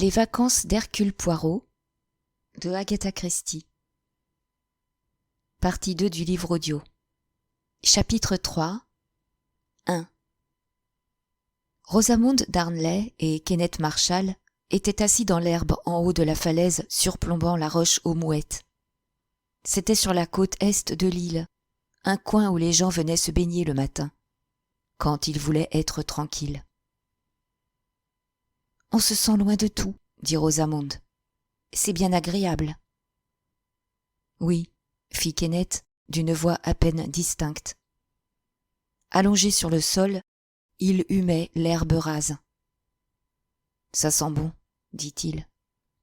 Les vacances d'Hercule Poirot de Agatha Christie. Partie 2 du livre audio. Chapitre 3. 1. Rosamond Darnley et Kenneth Marshall étaient assis dans l'herbe en haut de la falaise surplombant la roche aux mouettes. C'était sur la côte est de l'île, un coin où les gens venaient se baigner le matin, quand ils voulaient être tranquilles. « On se sent loin de tout, » dit Rosamond. « C'est bien agréable. »« Oui, » fit Kenneth d'une voix à peine distincte. Allongé sur le sol, il humait l'herbe rase. « Ça sent bon, » dit-il.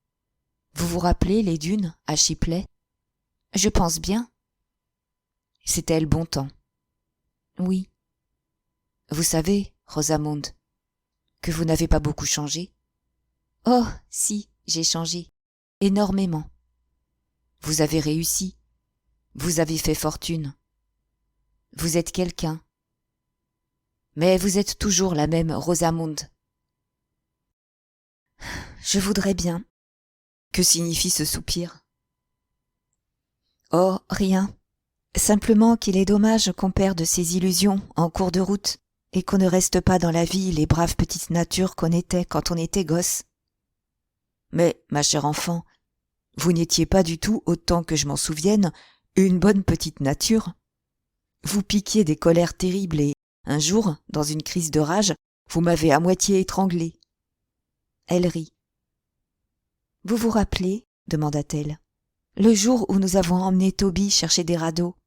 « Vous vous rappelez les dunes à Shipley ? » ?»« Je pense bien. »« C'était le bon temps. »« Oui. »« Vous savez, Rosamond, que vous n'avez pas beaucoup changé. » »« Oh, si, j'ai changé. Énormément. »« Vous avez réussi. Vous avez fait fortune. Vous êtes quelqu'un. Mais vous êtes toujours la même Rosamond. »« Je voudrais bien. » Que signifie ce soupir ? Oh, rien. Simplement qu'il est dommage qu'on perde ses illusions en cours de route et qu'on ne reste pas dans la vie les braves petites natures qu'on était quand on était gosse. Mais, ma chère enfant, vous n'étiez pas du tout, autant que je m'en souvienne, une bonne petite nature. Vous piquiez des colères terribles et, un jour, dans une crise de rage, vous m'avez à moitié étranglée. Elle rit. « Vous vous rappelez, demanda-t-elle, le jour où nous avons emmené Toby chercher des radeaux ? »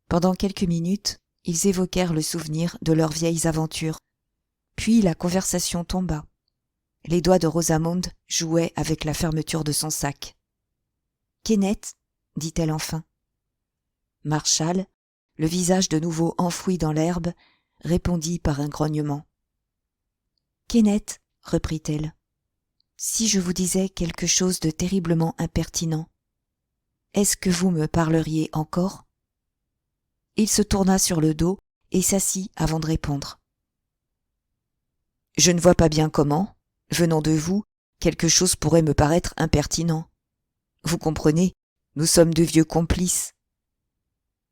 Pendant quelques minutes, ils évoquèrent le souvenir de leurs vieilles aventures. Puis la conversation tomba. Les doigts de Rosamond jouaient avec la fermeture de son sac. « Kenneth, dit-elle enfin. Marshall, le visage de nouveau enfoui dans l'herbe, répondit par un grognement. « Kenneth, reprit-elle, si je vous disais quelque chose de terriblement impertinent, est-ce que vous me parleriez encore ?» Il se tourna sur le dos et s'assit avant de répondre. « Je ne vois pas bien comment, venant de vous, quelque chose pourrait me paraître impertinent. Vous comprenez, nous sommes de vieux complices. »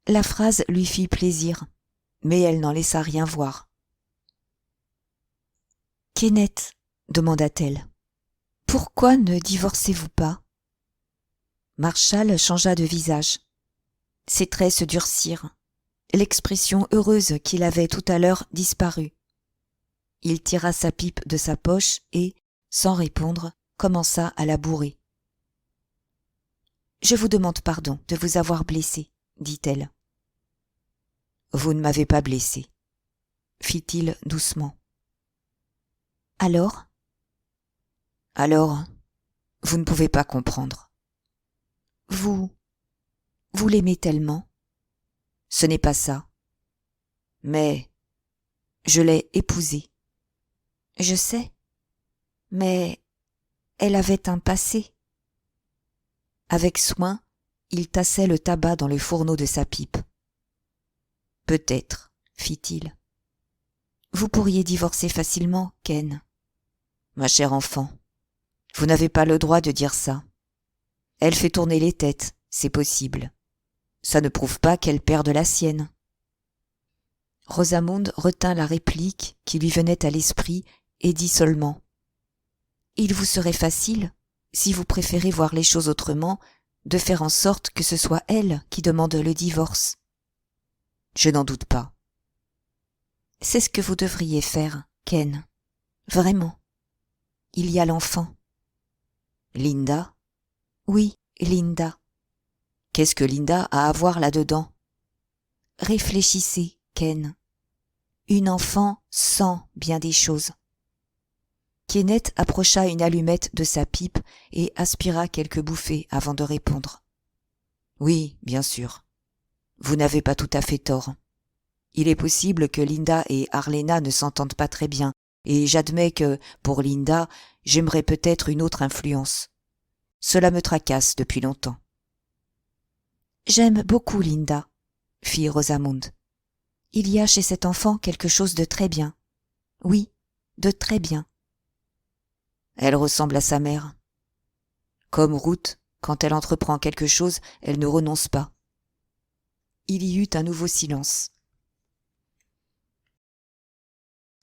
La phrase lui fit plaisir, mais elle n'en laissa rien voir. « Kenneth, demanda-t-elle, pourquoi ne divorcez-vous pas ?» Marshall changea de visage. Ses traits se durcirent. L'expression heureuse qu'il avait tout à l'heure disparut. Il tira sa pipe de sa poche et, sans répondre, commença à la bourrer. « Je vous demande pardon de vous avoir blessé, » dit-elle. « Vous ne m'avez pas blessé, » fit-il doucement. « Alors ? » « Alors, vous ne pouvez pas comprendre. »« Vous l'aimez tellement ? » ?»« Ce n'est pas ça. Mais je l'ai épousée. »« Je sais. Mais elle avait un passé. » Avec soin, il tassait le tabac dans le fourneau de sa pipe. « Peut-être, » fit-il. « Vous pourriez divorcer facilement, Ken. »« Ma chère enfant, vous n'avez pas le droit de dire ça. Elle fait tourner les têtes, c'est possible. Ça ne prouve pas qu'elle perde la sienne. » Rosamond retint la réplique qui lui venait à l'esprit et dit seulement « Il vous serait facile, si vous préférez voir les choses autrement, de faire en sorte que ce soit elle qui demande le divorce. » « Je n'en doute pas. »« C'est ce que vous devriez faire, Ken. Vraiment. Il y a l'enfant. »« Linda ? » ?»« Oui, Linda. »« Qu'est-ce que Linda a à voir là-dedans ? » ?»« Réfléchissez, Ken. Une enfant sent bien des choses. » Kenneth approcha une allumette de sa pipe et aspira quelques bouffées avant de répondre. « Oui, bien sûr. Vous n'avez pas tout à fait tort. Il est possible que Linda et Arlena ne s'entendent pas très bien, et j'admets que, pour Linda, j'aimerais peut-être une autre influence. Cela me tracasse depuis longtemps. »« J'aime beaucoup Linda, » fit Rosamond. « Il y a chez cet enfant quelque chose de très bien. Oui, de très bien. » Elle ressemble à sa mère. Comme Ruth, quand elle entreprend quelque chose, elle ne renonce pas. Il y eut un nouveau silence.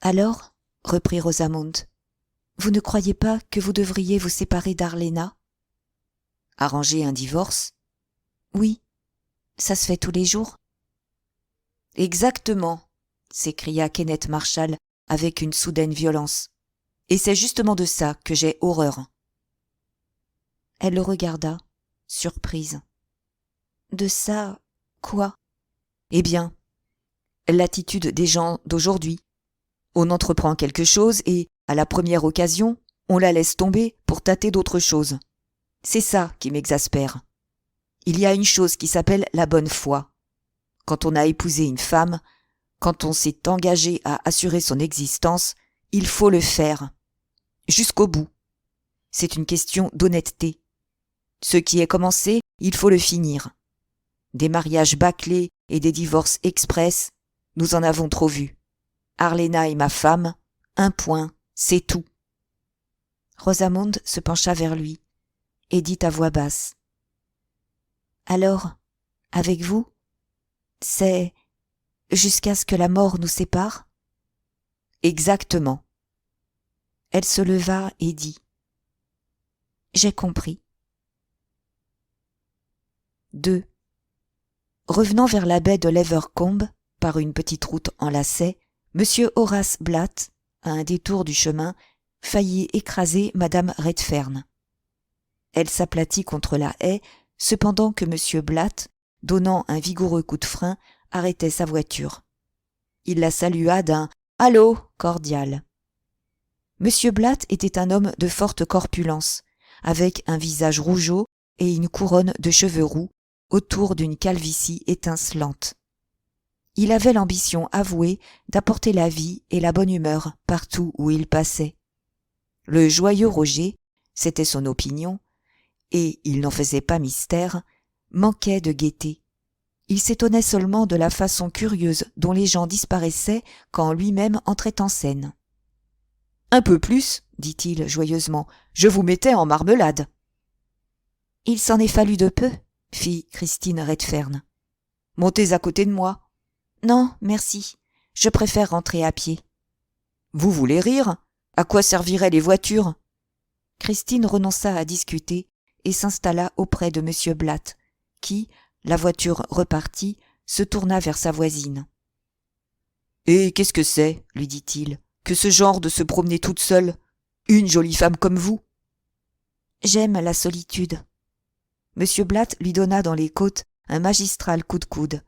Alors, reprit Rosamond, vous ne croyez pas que vous devriez vous séparer d'Arléna? Arranger un divorce? Oui, ça se fait tous les jours. Exactement, s'écria Kenneth Marshall avec une soudaine violence. Et c'est justement de ça que j'ai horreur. Elle le regarda, surprise. De ça, quoi? Eh bien, l'attitude des gens d'aujourd'hui. On entreprend quelque chose et, à la première occasion, on la laisse tomber pour tâter d'autres choses. C'est ça qui m'exaspère. Il y a une chose qui s'appelle la bonne foi. Quand on a épousé une femme, quand on s'est engagé à assurer son existence, il faut le faire. Jusqu'au bout. C'est une question d'honnêteté. Ce qui est commencé, il faut le finir. Des mariages bâclés et des divorces express, nous en avons trop vu. Arléna est ma femme, un point, c'est tout. Rosamond se pencha vers lui et dit à voix basse. Alors, avec vous, c'est jusqu'à ce que la mort nous sépare? Exactement. Elle se leva et dit. J'ai compris. 2. Revenant vers la baie de l'Evercombe, par une petite route en lacet, M. Horace Blatt, à un détour du chemin, faillit écraser Madame Redfern. Elle s'aplatit contre la haie, cependant que M. Blatt, donnant un vigoureux coup de frein, arrêtait sa voiture. Il la salua d'un « Allô » cordial. M. Blatt était un homme de forte corpulence, avec un visage rougeau et une couronne de cheveux roux autour d'une calvitie étincelante. Il avait l'ambition avouée d'apporter la vie et la bonne humeur partout où il passait. Le joyeux Roger, c'était son opinion, et il n'en faisait pas mystère, manquait de gaieté. Il s'étonnait seulement de la façon curieuse dont les gens disparaissaient quand lui-même entrait en scène. « Un peu plus, dit-il joyeusement, je vous mettais en marmelade. »« Il s'en est fallu de peu, » fit Christine Redfern. « Montez à côté de moi. »« Non, merci, je préfère rentrer à pied. »« Vous voulez rire? À quoi serviraient les voitures ?» Christine renonça à discuter et s'installa auprès de M. Blatt, qui, la voiture repartie, se tourna vers sa voisine. « Et qu'est-ce que c'est, lui dit-il, que ce genre de se promener toute seule, une jolie femme comme vous ?»« J'aime la solitude. » M. Blatt lui donna dans les côtes un magistral coup de coude,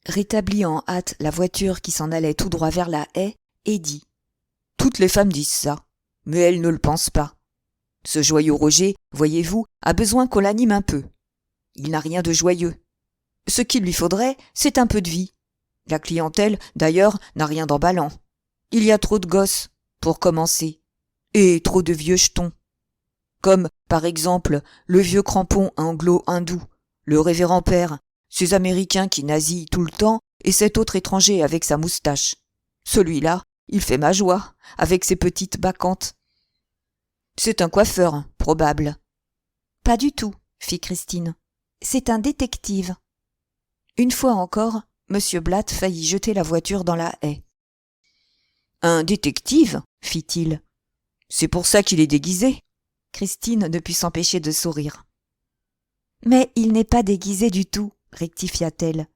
rétablit en hâte la voiture qui s'en allait tout droit vers la haie et dit « Toutes les femmes disent ça, mais elles ne le pensent pas. Ce joyeux Roger, voyez-vous, a besoin qu'on l'anime un peu. Il n'a rien de joyeux. Ce qu'il lui faudrait, c'est un peu de vie. La clientèle, d'ailleurs, n'a rien d'emballant. Il y a trop de gosses, pour commencer, et trop de vieux jetons. Comme, par exemple, le vieux crampon anglo-hindou, le révérend père, ces Américains qui nasillent tout le temps, et cet autre étranger avec sa moustache. Celui-là, il fait ma joie, avec ses petites bacchantes. C'est un coiffeur, probable. Pas du tout, fit Christine. C'est un détective. Une fois encore, M. Blatt faillit jeter la voiture dans la haie. Un détective, fit-il. C'est pour ça qu'il est déguisé. Christine ne put s'empêcher de sourire. Mais il n'est pas déguisé du tout, rectifia-t-elle.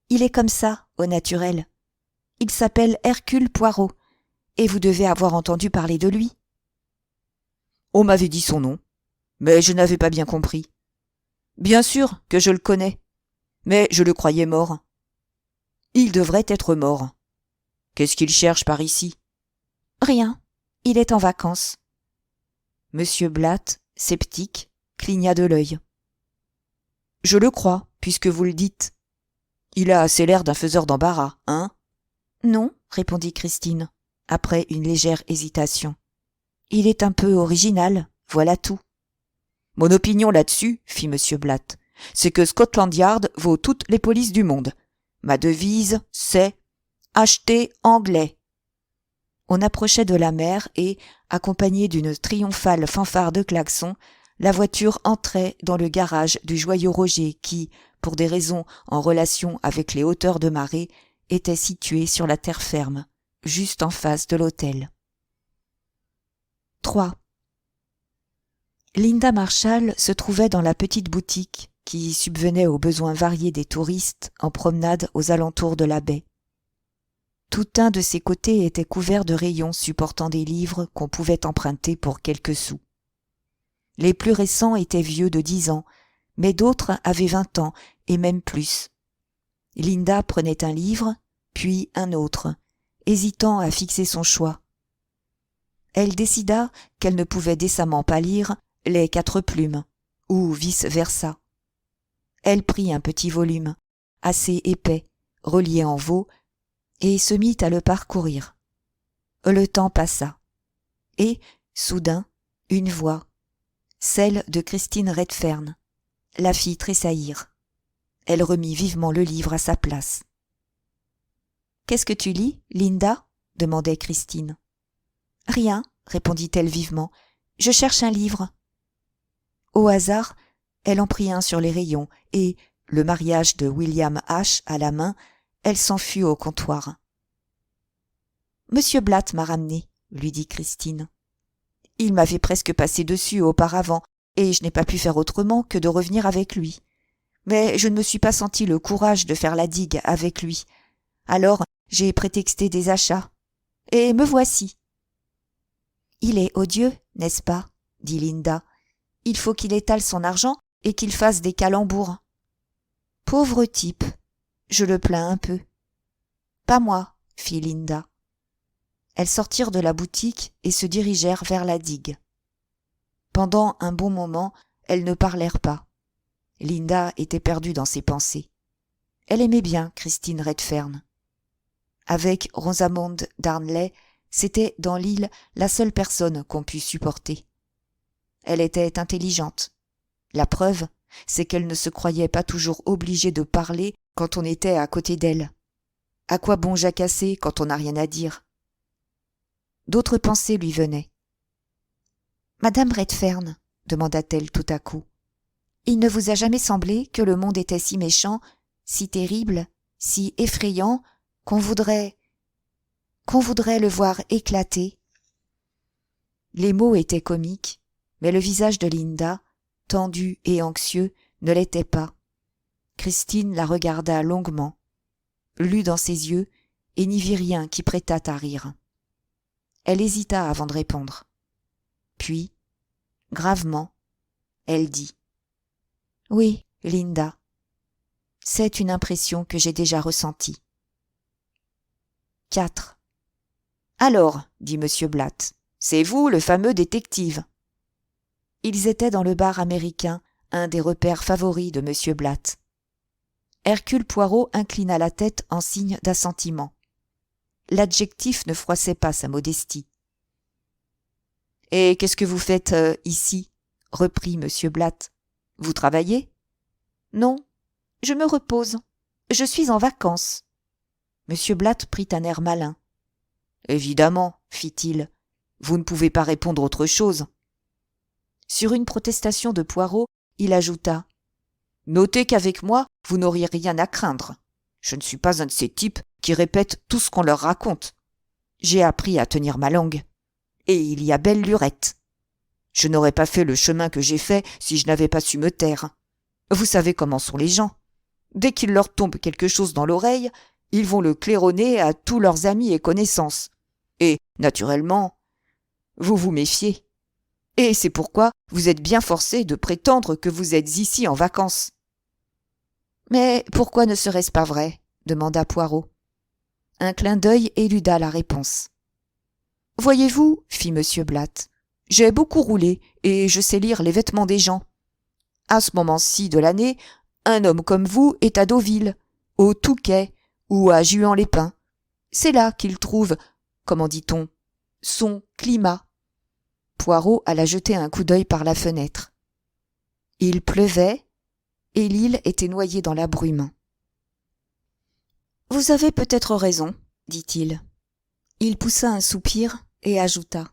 Il est comme ça, au naturel. Il s'appelle Hercule Poirot, et vous devez avoir entendu parler de lui. On m'avait dit son nom, mais je n'avais pas bien compris. Bien sûr que je le connais, mais je le croyais mort. Il devrait être mort. Qu'est-ce qu'il cherche par ici? Rien, il est en vacances. Monsieur Blatt, sceptique, cligna de l'œil. Je le crois, puisque vous le dites. Il a assez l'air d'un faiseur d'embarras, hein? Non, répondit Christine, après une légère hésitation. Il est un peu original, voilà tout. Mon opinion là-dessus, fit M. Blatt, c'est que Scotland Yard vaut toutes les polices du monde. Ma devise, c'est « acheter anglais ». On approchait de la mer et, accompagnée d'une triomphale fanfare de klaxons, la voiture entrait dans le garage du joyeux Roger qui, pour des raisons en relation avec les hauteurs de marée, était situé sur la terre ferme, juste en face de l'hôtel. 3. Linda Marshall se trouvait dans la petite boutique qui subvenait aux besoins variés des touristes en promenade aux alentours de la baie. Tout un de ses côtés était couvert de rayons supportant des livres qu'on pouvait emprunter pour quelques sous. Les plus récents étaient vieux de 10 ans, mais d'autres avaient 20 ans et même plus. Linda prenait un livre, puis un autre, hésitant à fixer son choix. Elle décida qu'elle ne pouvait décemment pas lire Les 4 plumes, ou vice-versa. Elle prit un petit volume, assez épais, relié en veau, et se mit à le parcourir. Le temps passa, et, soudain, une voix, celle de Christine Redfern, la fit tressaillir. Elle remit vivement le livre à sa place. « Qu'est-ce que tu lis, Linda ?» demandait Christine. « Rien, » répondit-elle vivement. « Je cherche un livre. » Au hasard, elle en prit un sur les rayons et, le mariage de William H. à la main, elle s'en fut au comptoir. « Monsieur Blatt m'a ramené, » lui dit Christine. « Il m'avait presque passé dessus auparavant, et je n'ai pas pu faire autrement que de revenir avec lui. Mais je ne me suis pas senti le courage de faire la digue avec lui. Alors j'ai prétexté des achats. Et me voici. »« Il est odieux, n'est-ce pas ?» dit Linda. « Il faut qu'il étale son argent et qu'il fasse des calembours. » « Pauvre type, je le plains un peu. »« Pas moi, » fit Linda. Elles sortirent de la boutique et se dirigèrent vers la digue. Pendant un bon moment, elles ne parlèrent pas. Linda était perdue dans ses pensées. Elle aimait bien Christine Redfern. Avec Rosamond Darnley, c'était dans l'île la seule personne qu'on pût supporter. Elle était intelligente. La preuve, c'est qu'elle ne se croyait pas toujours obligée de parler quand on était à côté d'elle. À quoi bon jacasser quand on n'a rien à dire? D'autres pensées lui venaient. « Madame Redfern, » demanda-t-elle tout à coup, « il ne vous a jamais semblé que le monde était si méchant, si terrible, si effrayant, qu'on voudrait le voir éclater ?» Les mots étaient comiques, mais le visage de Linda, tendu et anxieux, ne l'était pas. Christine la regarda longuement, lut dans ses yeux et n'y vit rien qui prêtât à rire. Elle hésita avant de répondre. Puis, gravement, elle dit « Oui, Linda, c'est une impression que j'ai déjà ressentie. » 4. « Alors, dit M. Blatt, c'est vous le fameux détective. » Ils étaient dans le bar américain, un des repères favoris de M. Blatt. Hercule Poirot inclina la tête en signe d'assentiment. L'adjectif ne froissait pas sa modestie. « Et qu'est-ce que vous faites ici ?» reprit M. Blatt. « Vous travaillez ?»« Non, je me repose. Je suis en vacances. » M. Blatt prit un air malin. « Évidemment, fit-il, vous ne pouvez pas répondre autre chose. » Sur une protestation de Poirot, il ajouta « Notez qu'avec moi, vous n'auriez rien à craindre. Je ne suis pas un de ces types qui répètent tout ce qu'on leur raconte. J'ai appris à tenir ma langue. Et il y a belle lurette. Je n'aurais pas fait le chemin que j'ai fait si je n'avais pas su me taire. Vous savez comment sont les gens. Dès qu'il leur tombe quelque chose dans l'oreille, ils vont le claironner à tous leurs amis et connaissances. Et, naturellement, vous vous méfiez. Et c'est pourquoi vous êtes bien forcé de prétendre que vous êtes ici en vacances. »« Mais pourquoi ne serait-ce pas vrai ?» demanda Poirot. Un clin d'œil éluda la réponse. « Voyez-vous, fit M. Blatt, j'ai beaucoup roulé et je sais lire les vêtements des gens. À ce moment-ci de l'année, un homme comme vous est à Deauville, au Touquet ou à Juan-les-Pins. C'est là qu'il trouve, comment dit-on, son climat. » Poirot alla jeter un coup d'œil par la fenêtre. Il pleuvait et l'île était noyée dans la brume. « Vous avez peut-être raison, dit-il. Il poussa un soupir et ajouta.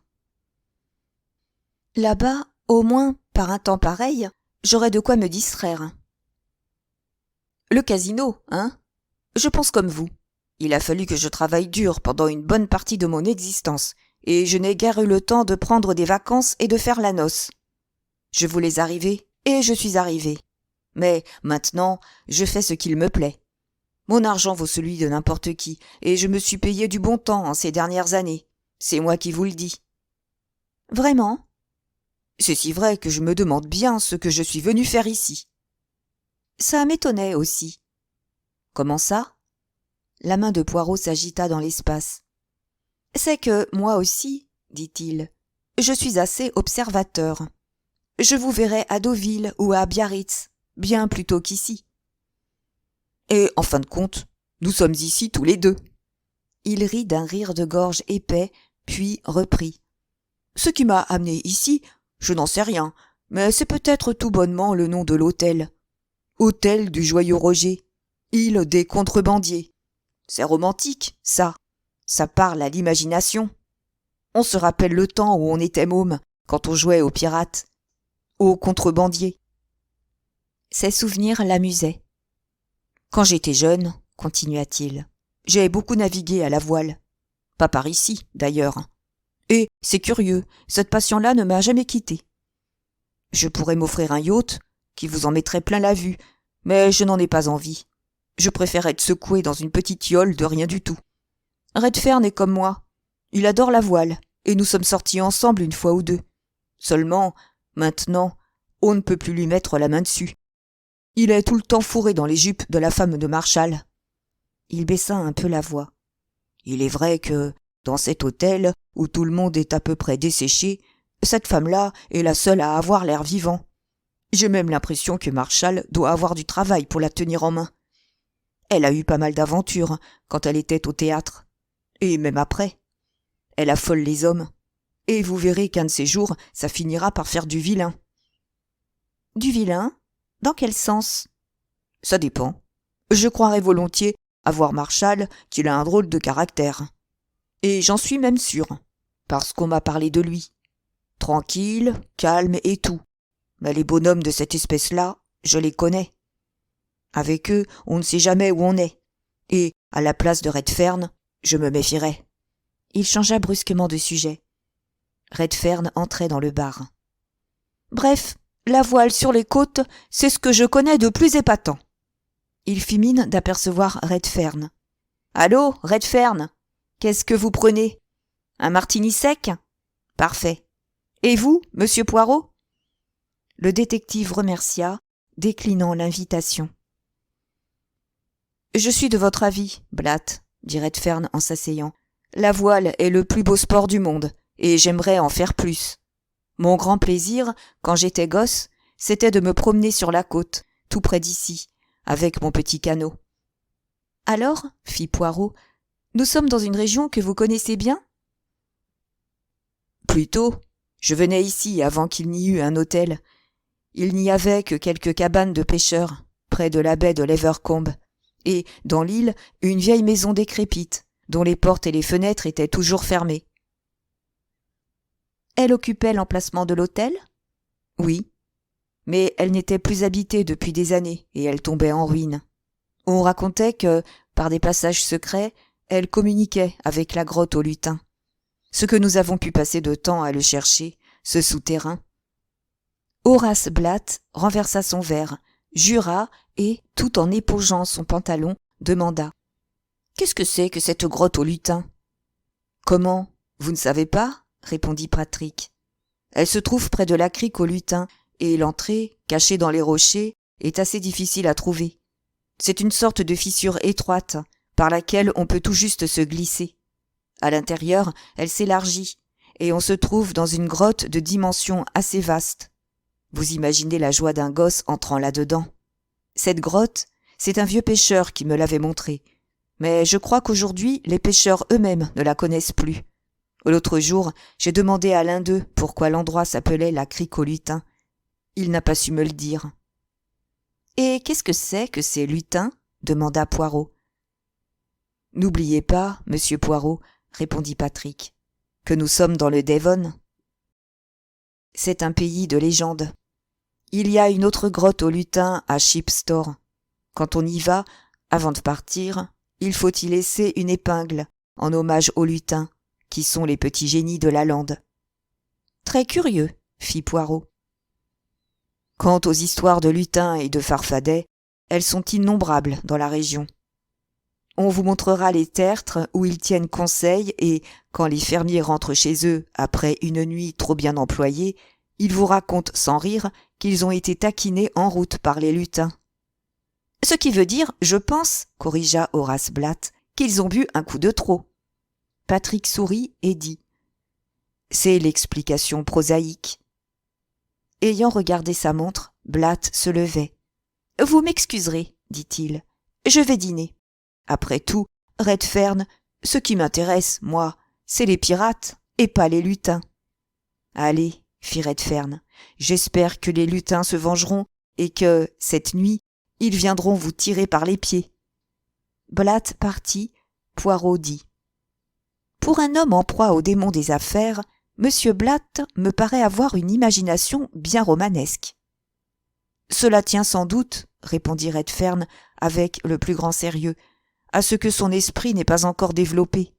Là-bas, au moins, par un temps pareil, j'aurais de quoi me distraire. Le casino, hein? Je pense comme vous. Il a fallu que je travaille dur pendant une bonne partie de mon existence, et je n'ai guère eu le temps de prendre des vacances et de faire la noce. Je voulais arriver, et je suis arrivé. Mais maintenant, je fais ce qu'il me plaît. Mon argent vaut celui de n'importe qui, et je me suis payé du bon temps en ces dernières années. C'est moi qui vous le dis. Vraiment? C'est si vrai que je me demande bien ce que je suis venu faire ici. Ça m'étonnait aussi. Comment ça? La main de Poirot s'agita dans l'espace. C'est que, moi aussi, dit-il, je suis assez observateur. Je vous verrai à Deauville ou à Biarritz, bien plus tôt qu'ici. Et, en fin de compte, nous sommes ici tous les deux. Il rit d'un rire de gorge épais, puis reprit. Ce qui m'a amené ici, je n'en sais rien, mais c'est peut-être tout bonnement le nom de l'hôtel. Hôtel du Joyeux Roger, île des contrebandiers. C'est romantique, ça. Ça parle à l'imagination. On se rappelle le temps où on était môme, quand on jouait aux pirates, aux contrebandiers. Ces souvenirs l'amusaient. Quand j'étais jeune, continua-t-il, j'ai beaucoup navigué à la voile. Pas par ici, d'ailleurs. Et, c'est curieux, cette passion-là ne m'a jamais quitté. Je pourrais m'offrir un yacht, qui vous en mettrait plein la vue, mais je n'en ai pas envie. Je préfère être secoué dans une petite yole de rien du tout. Redfern est comme moi. Il adore la voile, et nous sommes sortis ensemble une fois ou deux. Seulement, maintenant, on ne peut plus lui mettre la main dessus. Il est tout le temps fourré dans les jupes de la femme de Marshall. Il baissa un peu la voix. Il est vrai que, dans cet hôtel, où tout le monde est à peu près desséché, cette femme-là est la seule à avoir l'air vivant. J'ai même l'impression que Marshall doit avoir du travail pour la tenir en main. Elle a eu pas mal d'aventures quand elle était au théâtre. Et même après. Elle affole les hommes. Et vous verrez qu'un de ces jours, ça finira par faire du vilain. Du vilain? Dans quel sens? Ça dépend. Je croirais volontiers à voir Marshall qu'il a un drôle de caractère. Et j'en suis même sûr, parce qu'on m'a parlé de lui. Tranquille, calme et tout. Mais les bonhommes de cette espèce-là, je les connais. Avec eux, on ne sait jamais où on est. Et, à la place de Redfern, je me méfierais. Il changea brusquement de sujet. Redfern entrait dans le bar. Bref, la voile sur les côtes, c'est ce que je connais de plus épatant. Il fit mine d'apercevoir Redfern. Allô, Redfern, qu'est-ce que vous prenez? Un martini sec? Parfait. Et vous, monsieur Poirot? Le détective remercia, déclinant l'invitation. Je suis de votre avis, Blatt, dit Redfern en s'asseyant. La voile est le plus beau sport du monde, et j'aimerais en faire plus. Mon grand plaisir, quand j'étais gosse, c'était de me promener sur la côte, tout près d'ici, avec mon petit canot. Alors, fit Poirot, nous sommes dans une région que vous connaissez bien? Plutôt. Je venais ici avant qu'il n'y eût un hôtel. Il n'y avait que quelques cabanes de pêcheurs, près de la baie de l'Evercombe, et, dans l'île, une vieille maison décrépite, dont les portes et les fenêtres étaient toujours fermées. Elle occupait l'emplacement de l'hôtel? Oui. Mais elle n'était plus habitée depuis des années, et elle tombait en ruine. On racontait que, par des passages secrets, elle communiquait avec la grotte aux lutins. Ce que nous avons pu passer de temps à le chercher, ce souterrain. Horace Blatt renversa son verre, jura et, tout en épongeant son pantalon, demanda « Qu'est-ce que c'est que cette grotte aux lutins ?»« Comment? Vous ne savez pas ?» répondit Patrick. « Elle se trouve près de la crique aux lutins, et l'entrée, cachée dans les rochers, est assez difficile à trouver. C'est une sorte de fissure étroite, par laquelle on peut tout juste se glisser. À l'intérieur, elle s'élargit, et on se trouve dans une grotte de dimensions assez vastes. Vous imaginez la joie d'un gosse entrant là-dedans. Cette grotte, c'est un vieux pêcheur qui me l'avait montrée, mais je crois qu'aujourd'hui, les pêcheurs eux-mêmes ne la connaissent plus. L'autre jour, j'ai demandé à l'un d'eux pourquoi l'endroit s'appelait la crique aux lutins. Il n'a pas su me le dire. « Et qu'est-ce que c'est que ces lutins ?» demanda Poirot. « N'oubliez pas, monsieur Poirot, répondit Patrick, que nous sommes dans le Devon. C'est un pays de légende. Il y a une autre grotte aux lutins à Shipstore. Quand on y va, avant de partir, il faut y laisser une épingle en hommage aux lutins, qui sont les petits génies de la lande. Très curieux, fit Poirot. Quant aux histoires de lutins et de farfadets, elles sont innombrables dans la région. On vous montrera les tertres où ils tiennent conseil et, quand les fermiers rentrent chez eux après une nuit trop bien employée, ils vous racontent sans rire qu'ils ont été taquinés en route par les lutins. Ce qui veut dire, je pense, corrigea Horace Blatt, qu'ils ont bu un coup de trop. Patrick sourit et dit « C'est l'explication prosaïque. » Ayant regardé sa montre, Blatt se levait. « Vous m'excuserez, dit-il. Je vais dîner. Après tout, Redfern, ce qui m'intéresse, moi, c'est les pirates et pas les lutins. » Allez, fit Redfern, j'espère que les lutins se vengeront et que, cette nuit, ils viendront vous tirer par les pieds. Blatt partit, Poirot dit. Pour un homme en proie au démon des affaires, M. Blatt me paraît avoir une imagination bien romanesque. Cela tient sans doute, répondit Redfern avec le plus grand sérieux, à ce que son esprit n'est pas encore développé.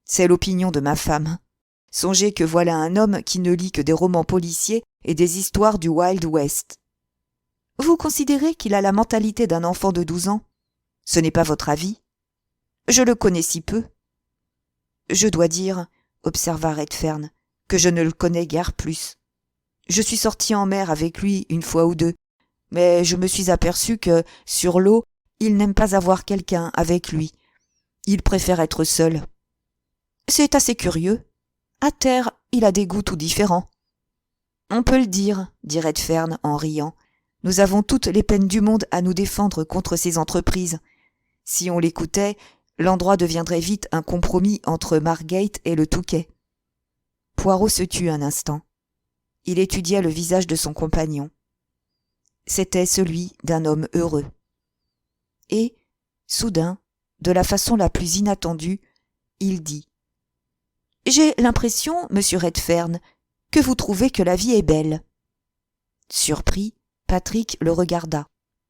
C'est l'opinion de ma femme. Songez que voilà un homme qui ne lit que des romans policiers et des histoires du Wild West. Vous considérez qu'il a la mentalité d'un enfant de 12 ans? Ce n'est pas votre avis? Je le connais si peu. Je dois dire, observa Redfern, que je ne le connais guère plus. Je suis sorti en mer avec lui une fois ou deux, mais je me suis aperçu que, sur l'eau, il n'aime pas avoir quelqu'un avec lui. Il préfère être seul. C'est assez curieux. À terre, il a des goûts tout différents. On peut le dire, dit Redfern en riant. Nous avons toutes les peines du monde à nous défendre contre ces entreprises. Si on l'écoutait, l'endroit deviendrait vite un compromis entre Margate et le Touquet. Poirot se tut un instant. Il étudia le visage de son compagnon. C'était celui d'un homme heureux. Et, soudain, de la façon la plus inattendue, il dit « J'ai l'impression, monsieur Redfern, que vous trouvez que la vie est belle. » Surpris, Patrick le regarda.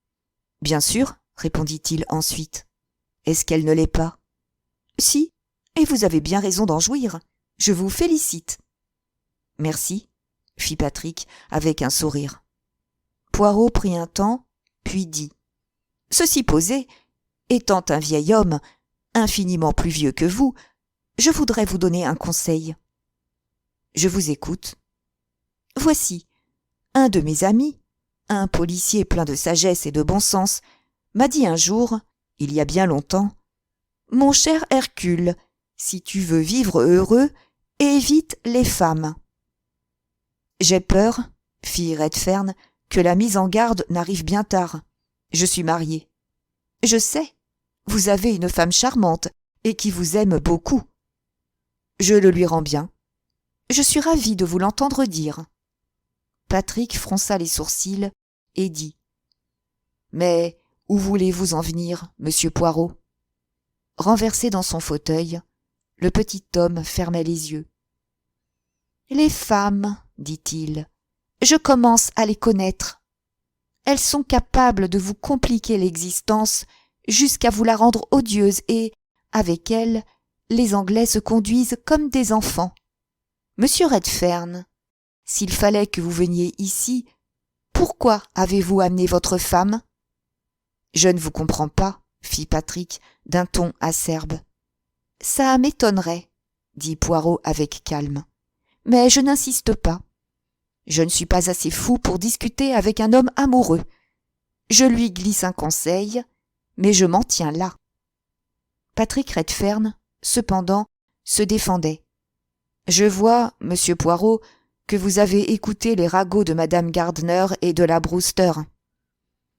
« Bien sûr, répondit-il ensuite. Est-ce qu'elle ne l'est pas? Si, et vous avez bien raison d'en jouir. Je vous félicite. Merci, fit Patrick avec un sourire. Poirot prit un temps, puis dit. Ceci posé, étant un vieil homme, infiniment plus vieux que vous, je voudrais vous donner un conseil. Je vous écoute. Voici, un de mes amis, un policier plein de sagesse et de bon sens, m'a dit un jour, il y a bien longtemps, « Mon cher Hercule, si tu veux vivre heureux, évite les femmes. » J'ai peur, fit Redfern, que la mise en garde n'arrive bien tard. Je suis marié. Je sais, vous avez une femme charmante et qui vous aime beaucoup. Je le lui rends bien. Je suis ravi de vous l'entendre dire. Patrick fronça les sourcils et dit « Mais où voulez-vous en venir, monsieur Poirot ?» Renversé dans son fauteuil, le petit homme fermait les yeux. « Les femmes, dit-il, je commence à les connaître. Elles sont capables de vous compliquer l'existence jusqu'à vous la rendre odieuse et, avec elles, les Anglais se conduisent comme des enfants. Monsieur Redfern, s'il fallait que vous veniez ici, pourquoi avez-vous amené votre femme ?» Je ne vous comprends pas, fit Patrick d'un ton acerbe. Ça m'étonnerait, dit Poirot avec calme. Mais je n'insiste pas. Je ne suis pas assez fou pour discuter avec un homme amoureux. Je lui glisse un conseil, mais je m'en tiens là. Patrick Redfern, cependant, se défendait. Je vois, monsieur Poirot, que vous avez écouté les ragots de madame Gardner et de la Brewster.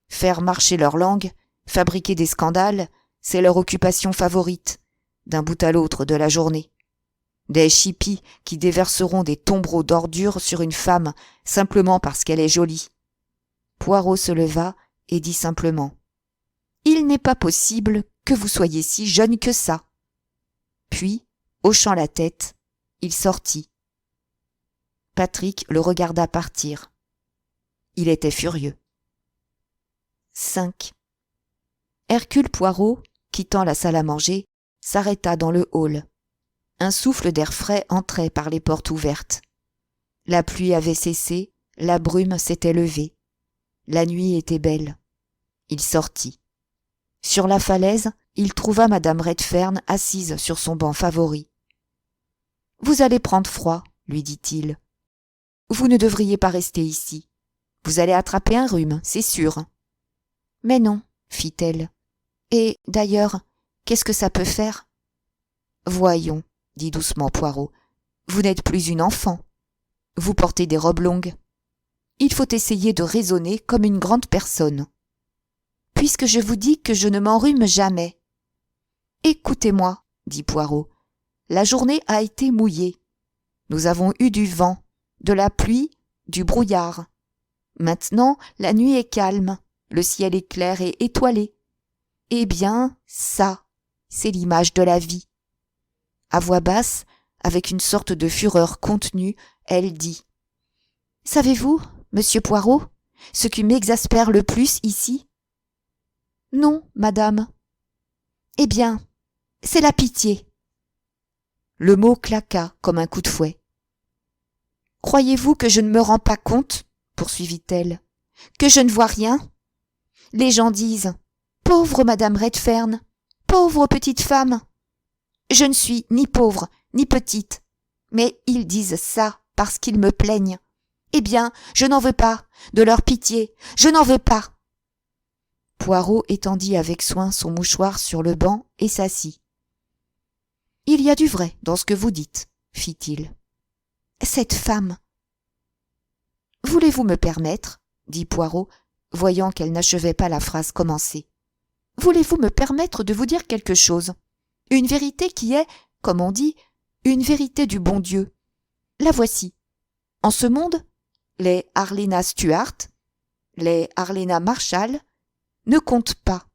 Faire marcher leur langue, fabriquer des scandales, c'est leur occupation favorite, d'un bout à l'autre de la journée. Des chippies qui déverseront des tombereaux d'ordures sur une femme simplement parce qu'elle est jolie. Poirot se leva et dit simplement « Il n'est pas possible que vous soyez si jeune que ça. » Puis, Hochant la tête, il sortit. Patrick le regarda partir. Il était furieux. 5. Hercule Poirot, quittant la salle à manger, s'arrêta dans le hall. Un souffle d'air frais entrait par les portes ouvertes. La pluie avait cessé, la brume s'était levée. La nuit était belle. Il sortit. Sur la falaise, il trouva madame Redfern assise sur son banc favori. « Vous allez prendre froid, lui dit-il. Vous ne devriez pas rester ici. Vous allez attraper un rhume, c'est sûr. » « Mais non, fit-elle. Et, d'ailleurs, qu'est-ce que ça peut faire ? » « Voyons, dit doucement Poirot, vous n'êtes plus une enfant. Vous portez des robes longues. Il faut essayer de raisonner comme une grande personne. Puisque je vous dis que je ne m'enrhume jamais. Écoutez-moi, dit Poirot. La journée a été mouillée. Nous avons eu du vent, de la pluie, du brouillard. Maintenant, la nuit est calme, le ciel est clair et étoilé. Eh bien, ça, c'est l'image de la vie. À voix basse, avec une sorte de fureur contenue, elle dit « Savez-vous, monsieur Poirot, ce qui m'exaspère le plus ici ? » « Non, madame. »« Eh bien, c'est la pitié. » Le mot claqua comme un coup de fouet. « Croyez-vous que je ne me rends pas compte, poursuivit-elle, que je ne vois rien ? Les gens disent « Pauvre madame Redfern, pauvre petite femme !» Je ne suis ni pauvre, ni petite, mais ils disent ça parce qu'ils me plaignent. Eh bien, je n'en veux pas, de leur pitié, je n'en veux pas. Poirot étendit avec soin son mouchoir sur le banc et s'assit. « Il y a du vrai dans ce que vous dites, fit-il. Cette femme. »« Voulez-vous me permettre, dit Poirot, voyant qu'elle n'achevait pas la phrase commencée. Voulez-vous me permettre de vous dire quelque chose ? Une vérité qui est, comme on dit, une vérité du bon Dieu. La voici. En ce monde, les Harléna Stuart, les Harléna Marshall ne comptent pas.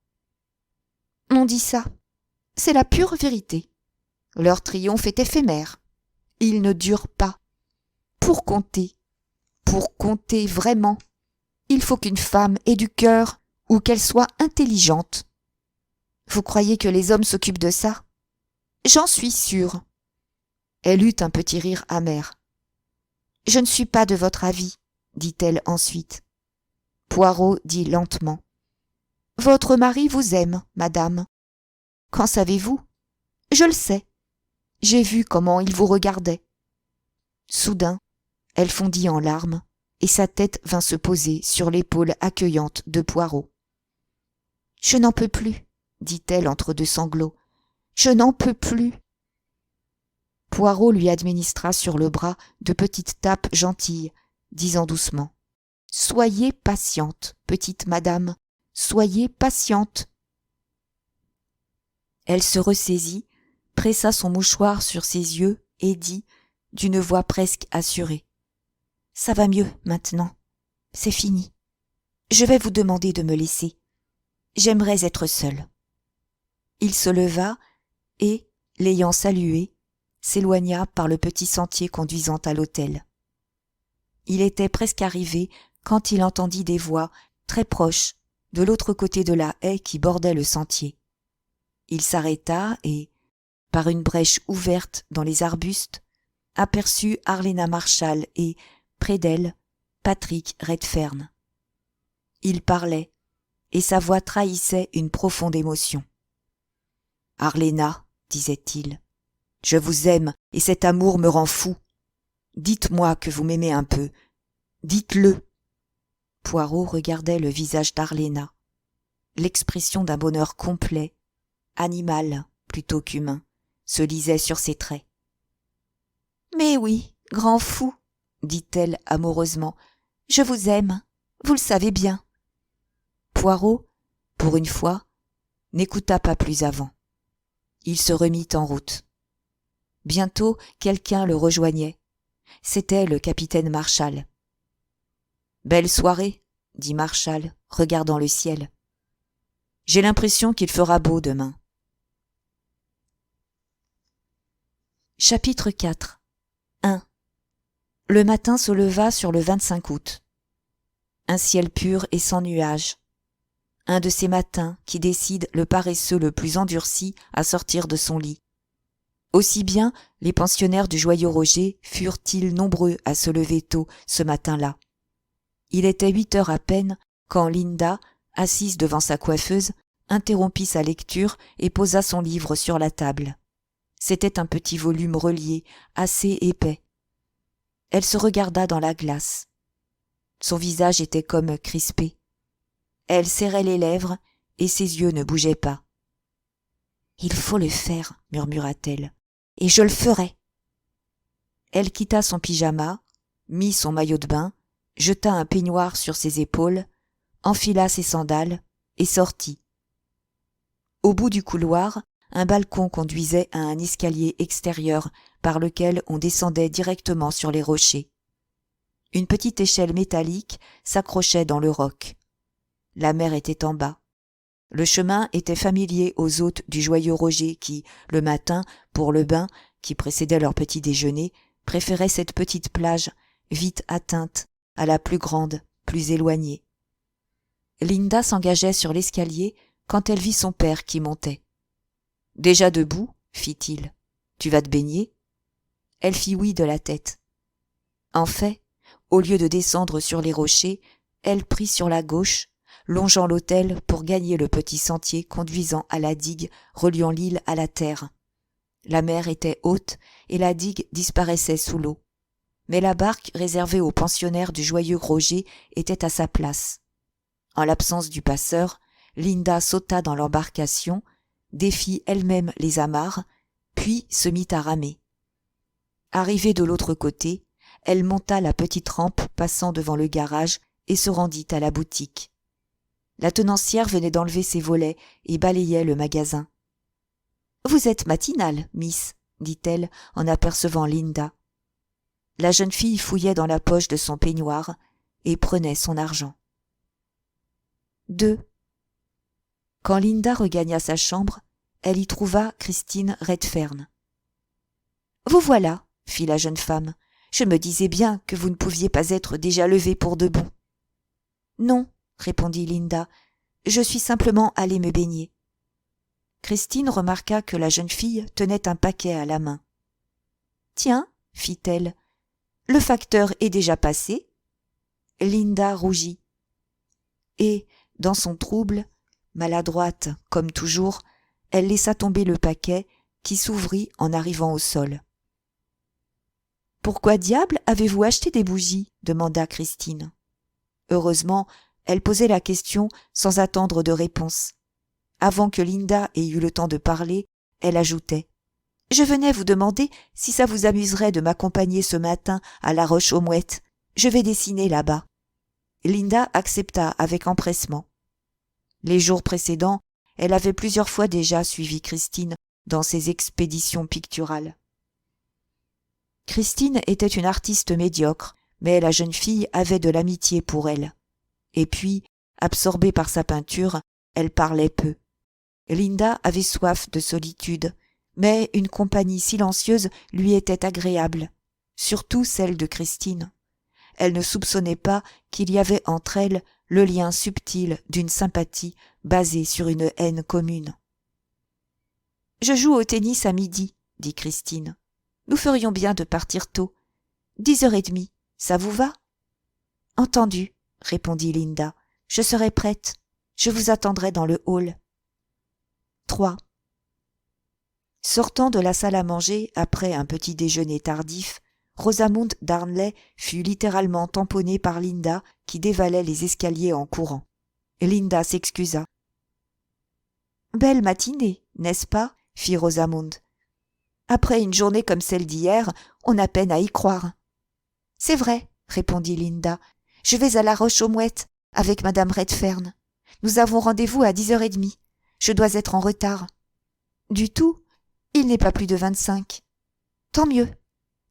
On dit ça. C'est la pure vérité. Leur triomphe est éphémère. Ils ne durent pas. Pour compter vraiment, il faut qu'une femme ait du cœur ou qu'elle soit intelligente. Vous croyez que les hommes s'occupent de ça ? J'en suis sûre. Elle eut un petit rire amer. Je ne suis pas de votre avis, dit-elle ensuite. Poirot dit lentement. Votre mari vous aime, madame. Qu'en savez-vous ? Je le sais. J'ai vu comment il vous regardait. Soudain, elle fondit en larmes et sa tête vint se poser sur l'épaule accueillante de Poirot. Je n'en peux plus, dit-elle entre deux sanglots. Je n'en peux plus. Poirot lui administra sur le bras de petites tapes gentilles, disant doucement « Soyez patiente, petite madame, soyez patiente. » Elle se ressaisit, pressa son mouchoir sur ses yeux et dit, d'une voix presque assurée « Ça va mieux maintenant, c'est fini. Je vais vous demander de me laisser. J'aimerais être seule. » Il se leva et, l'ayant salué, s'éloigna par le petit sentier conduisant à l'hôtel. Il était presque arrivé quand il entendit des voix très proches de l'autre côté de la haie qui bordait le sentier. Il s'arrêta et, par une brèche ouverte dans les arbustes, aperçut Harléna Marshall et, près d'elle, Patrick Redfern. Il parlait, et sa voix trahissait une profonde émotion. « Harléna, disait-il, je vous aime et cet amour me rend fou. Dites-moi que vous m'aimez un peu. Dites-le. » Poirot regardait le visage d'Harléna. L'expression d'un bonheur complet, animal plutôt qu'humain, se lisait sur ses traits. « Mais oui, grand fou, dit-elle amoureusement, je vous aime, vous le savez bien. » Poirot, pour une fois, n'écouta pas plus avant. Il se remit en route. Bientôt, quelqu'un le rejoignait. C'était le capitaine Marshall. « Belle soirée, dit Marshall, regardant le ciel. J'ai l'impression qu'il fera beau demain. Chapitre 4 1. Le matin se leva sur le 25 août. Un ciel pur et sans nuages. Un de ces matins qui décident le paresseux le plus endurci à sortir de son lit. Aussi bien les pensionnaires du Joyeux Roger furent-ils nombreux à se lever tôt ce matin-là. Il était 8 heures à peine quand Linda, assise devant sa coiffeuse, interrompit sa lecture et posa son livre sur la table. C'était un petit volume relié, assez épais. Elle se regarda dans la glace. Son visage était comme crispé. Elle serrait les lèvres et ses yeux ne bougeaient pas. « Il faut le faire, » murmura-t-elle, « et je le ferai. » Elle quitta son pyjama, mit son maillot de bain, jeta un peignoir sur ses épaules, enfila ses sandales et sortit. Au bout du couloir, un balcon conduisait à un escalier extérieur par lequel on descendait directement sur les rochers. Une petite échelle métallique s'accrochait dans le roc. La mer était en bas. Le chemin était familier aux hôtes du Joyeux Roger qui, le matin, pour le bain, qui précédait leur petit déjeuner, préféraient cette petite plage, vite atteinte, à la plus grande, plus éloignée. Linda s'engageait sur l'escalier quand elle vit son père qui montait. « Déjà debout ?» fit-il. « Tu vas te baigner ?» Elle fit oui de la tête. En fait, au lieu de descendre sur les rochers, elle prit sur la gauche, longeant l'autel pour gagner le petit sentier conduisant à la digue reliant l'île à la terre. La mer était haute et la digue disparaissait sous l'eau. Mais la barque réservée aux pensionnaires du Joyeux Roger était à sa place. En l'absence du passeur, Linda sauta dans l'embarcation, défit elle-même les amarres, puis se mit à ramer. Arrivée de l'autre côté, elle monta la petite rampe passant devant le garage et se rendit à la boutique. La tenancière venait d'enlever ses volets et balayait le magasin. « Vous êtes matinale, miss, » dit-elle en apercevant Linda. La jeune fille fouillait dans la poche de son peignoir et prenait son argent. 2. Quand Linda regagna sa chambre, elle y trouva Christine Redfern. « Vous voilà, » fit la jeune femme. « Je me disais bien que vous ne pouviez pas être déjà levée pour de bon. »« Non, » répondit Linda, « je suis simplement allée me baigner. » Christine remarqua que la jeune fille tenait un paquet à la main. « Tiens, » fit-elle, « le facteur est déjà passé ?» Linda rougit. Et, dans son trouble, maladroite comme toujours, elle laissa tomber le paquet qui s'ouvrit en arrivant au sol. « Pourquoi diable avez-vous acheté des bougies ?» demanda Christine. Heureusement, elle posait la question sans attendre de réponse. Avant que Linda ait eu le temps de parler, elle ajoutait « Je venais vous demander si ça vous amuserait de m'accompagner ce matin à la Roche-aux-Mouettes. Je vais dessiner là-bas. » Linda accepta avec empressement. Les jours précédents, elle avait plusieurs fois déjà suivi Christine dans ses expéditions picturales. Christine était une artiste médiocre, mais la jeune fille avait de l'amitié pour elle. Et puis, absorbée par sa peinture, elle parlait peu. Linda avait soif de solitude, mais une compagnie silencieuse lui était agréable, surtout celle de Christine. Elle ne soupçonnait pas qu'il y avait entre elles le lien subtil d'une sympathie basée sur une haine commune. « Je joue au tennis à midi, » dit Christine. « Nous ferions bien de partir tôt. 10h30, ça vous va ?»« Entendu, » répondit Linda. « Je serai prête. Je vous attendrai dans le hall. » 3. Sortant de la salle à manger après un petit déjeuner tardif, Rosamund Darnley fut littéralement tamponnée par Linda qui dévalait les escaliers en courant. Linda s'excusa. « Belle matinée, n'est-ce pas ?» fit Rosamund. « Après une journée comme celle d'hier, on a peine à y croire. »« C'est vrai, » répondit Linda. « Je vais à la Roche-aux-Mouettes avec madame Redfern. Nous avons rendez-vous à 10h30. Je dois être en retard. »« Du tout, il n'est pas plus de 25. »« Tant mieux. »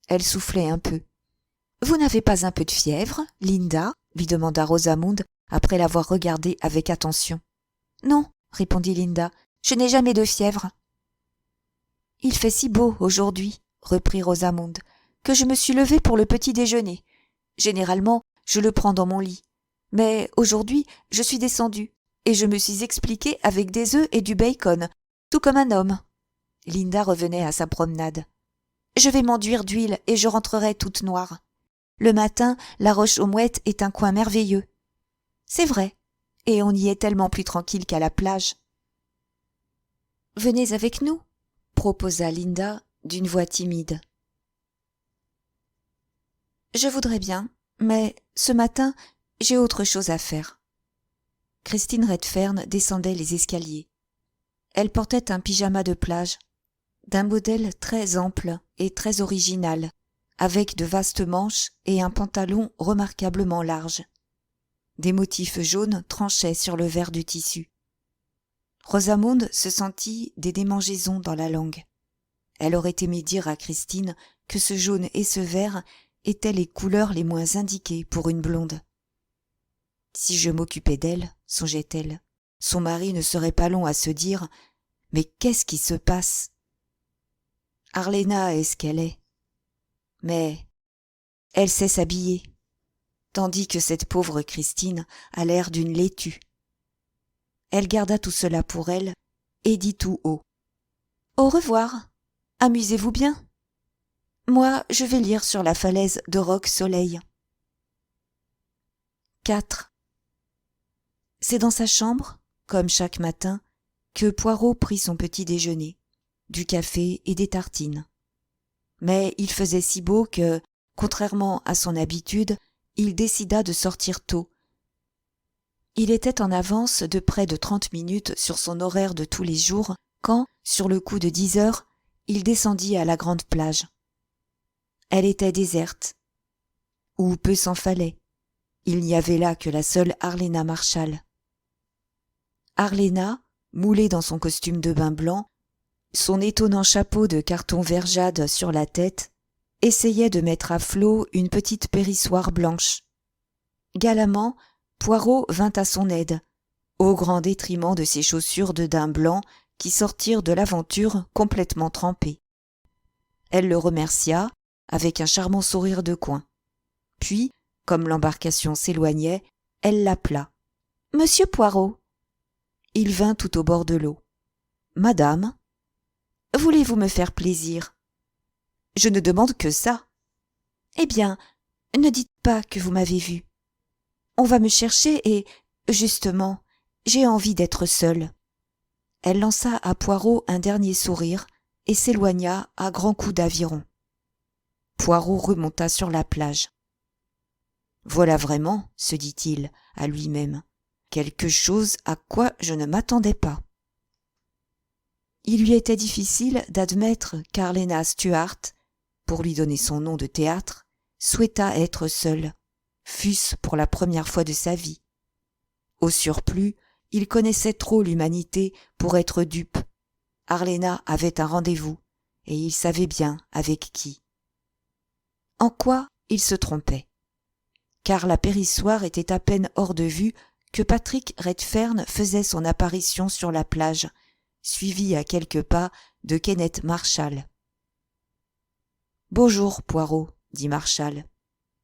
Elle soufflait un peu. « Vous n'avez pas un peu de fièvre, Linda ?» lui demanda Rosamund après l'avoir regardée avec attention. « Non, » répondit Linda, « je n'ai jamais de fièvre. »« Il fait si beau aujourd'hui, » reprit Rosamond, que je me suis levée pour le petit déjeuner. Généralement, je le prends dans mon lit. Mais aujourd'hui, je suis descendue, et je me suis expliquée avec des œufs et du bacon, tout comme un homme. Linda revenait à sa promenade. Je vais m'enduire d'huile et je rentrerai toute noire. Le matin, la Roche-aux-Mouettes est un coin merveilleux. C'est vrai, et on y est tellement plus tranquille qu'à la plage. Venez avec nous, proposa Linda d'une voix timide. Je voudrais bien, mais ce matin, j'ai autre chose à faire. Christine Redfern descendait les escaliers. Elle portait un pyjama de plage, d'un modèle très ample et très original, avec de vastes manches et un pantalon remarquablement large. Des motifs jaunes tranchaient sur le vert du tissu. Rosamond se sentit des démangeaisons dans la langue. Elle aurait aimé dire à Christine que ce jaune et ce vert étaient les couleurs les moins indiquées pour une blonde. Si je m'occupais d'elle, songeait-elle, son mari ne serait pas long à se dire « Mais qu'est-ce qui se passe ?» Arléna est ce qu'elle est. Mais elle sait s'habiller, tandis que cette pauvre Christine a l'air d'une laitue. Elle garda tout cela pour elle et dit tout haut. « Au revoir, amusez-vous bien. Moi, je vais lire sur la falaise de Roc-Soleil. » 4. C'est dans sa chambre, comme chaque matin, que Poirot prit son petit déjeuner, du café et des tartines. Mais il faisait si beau que, contrairement à son habitude, il décida de sortir tôt. Il était en avance de près de 30 minutes sur son horaire de tous les jours quand, sur le coup de 10 heures, il descendit à la grande plage. Elle était déserte. Ou peu s'en fallait. Il n'y avait là que la seule Arléna Marshall. Arléna, moulée dans son costume de bain blanc, son étonnant chapeau de carton vert jade sur la tête, essayait de mettre à flot une petite périssoire blanche. Galamment, Poirot vint à son aide, au grand détriment de ses chaussures de daim blanc qui sortirent de l'aventure complètement trempées. Elle le remercia avec un charmant sourire de coin. Puis, comme l'embarcation s'éloignait, elle l'appela. « Monsieur Poirot !» Il vint tout au bord de l'eau. « Madame ?» « Voulez-vous me faire plaisir ?»« Je ne demande que ça. »« Eh bien, ne dites pas que vous m'avez vu. On va me chercher et, justement, j'ai envie d'être seule. » Elle lança à Poirot un dernier sourire et s'éloigna à grands coups d'aviron. Poirot remonta sur la plage. « Voilà vraiment, se dit-il à lui-même, quelque chose à quoi je ne m'attendais pas. » Il lui était difficile d'admettre qu'Arléna Stuart, pour lui donner son nom de théâtre, souhaitât être seule, fût-ce pour la première fois de sa vie. Au surplus, il connaissait trop l'humanité pour être dupe. Arléna avait un rendez-vous, et il savait bien avec qui. En quoi il se trompait? Car la périssoire était à peine hors de vue que Patrick Redfern faisait son apparition sur la plage, suivi à quelques pas de Kenneth Marshall. « Bonjour, Poirot, » dit Marshall.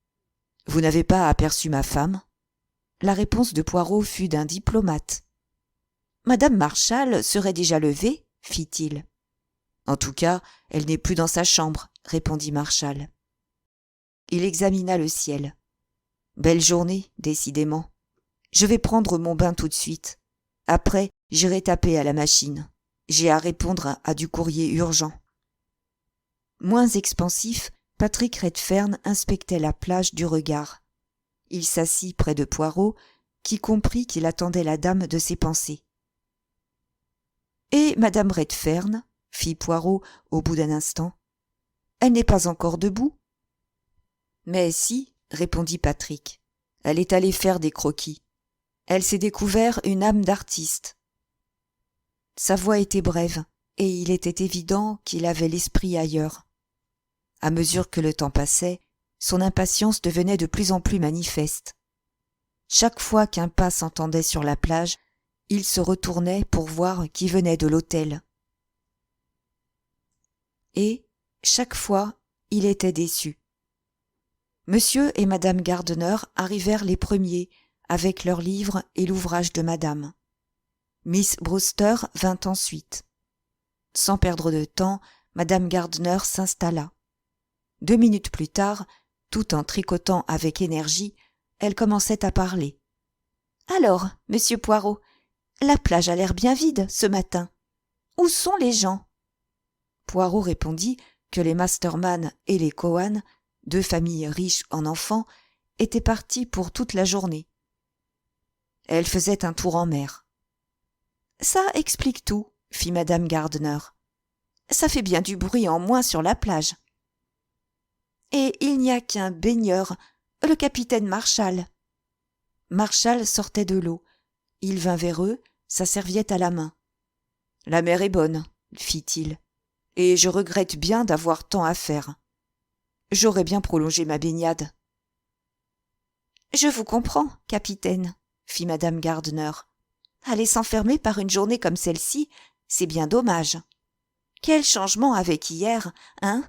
« Vous n'avez pas aperçu ma femme ?» La réponse de Poirot fut d'un diplomate. « Madame Marshall serait déjà levée, fit-il. »« En tout cas, elle n'est plus dans sa chambre, » répondit Marshall. Il examina le ciel. « Belle journée, décidément. Je vais prendre mon bain tout de suite. Après, j'irai taper à la machine. J'ai à répondre à du courrier urgent. » Moins expansif, Patrick Redfern inspectait la plage du regard. Il s'assit près de Poirot, qui comprit qu'il attendait la dame de ses pensées. « Et madame Redfern ?» fit Poirot au bout d'un instant. « Elle n'est pas encore debout ?»« Mais si, » répondit Patrick. « Elle est allée faire des croquis. Elle s'est découvert une âme d'artiste. » Sa voix était brève, et il était évident qu'il avait l'esprit ailleurs. À mesure que le temps passait, son impatience devenait de plus en plus manifeste. Chaque fois qu'un pas s'entendait sur la plage, il se retournait pour voir qui venait de l'hôtel. Et, Chaque fois, il était déçu. Monsieur et madame Gardner arrivèrent les premiers avec leurs livres et l'ouvrage de madame. Miss Brewster vint ensuite. Sans perdre de temps, madame Gardner s'installa. 2 minutes plus tard, tout en tricotant avec énergie, elle commençait à parler. « Alors, monsieur Poirot, la plage a l'air bien vide ce matin. Où sont les gens ?» Poirot répondit que les Masterman et les Cohan, 2 familles riches en enfants, étaient partis pour toute la journée. Elle faisait un tour en mer. « Ça explique tout, » fit madame Gardner. « Ça fait bien du bruit en moins sur la plage. » Et il n'y a qu'un baigneur, le capitaine Marshall. Marshall sortait de l'eau. Il vint vers eux, sa serviette à la main. « La mer est bonne, » fit-il, « et je regrette bien d'avoir tant à faire. J'aurais bien prolongé ma baignade. »« Je vous comprends, capitaine, » fit madame Gardner. « Aller s'enfermer par une journée comme celle-ci, c'est bien dommage. Quel changement avec hier, hein ?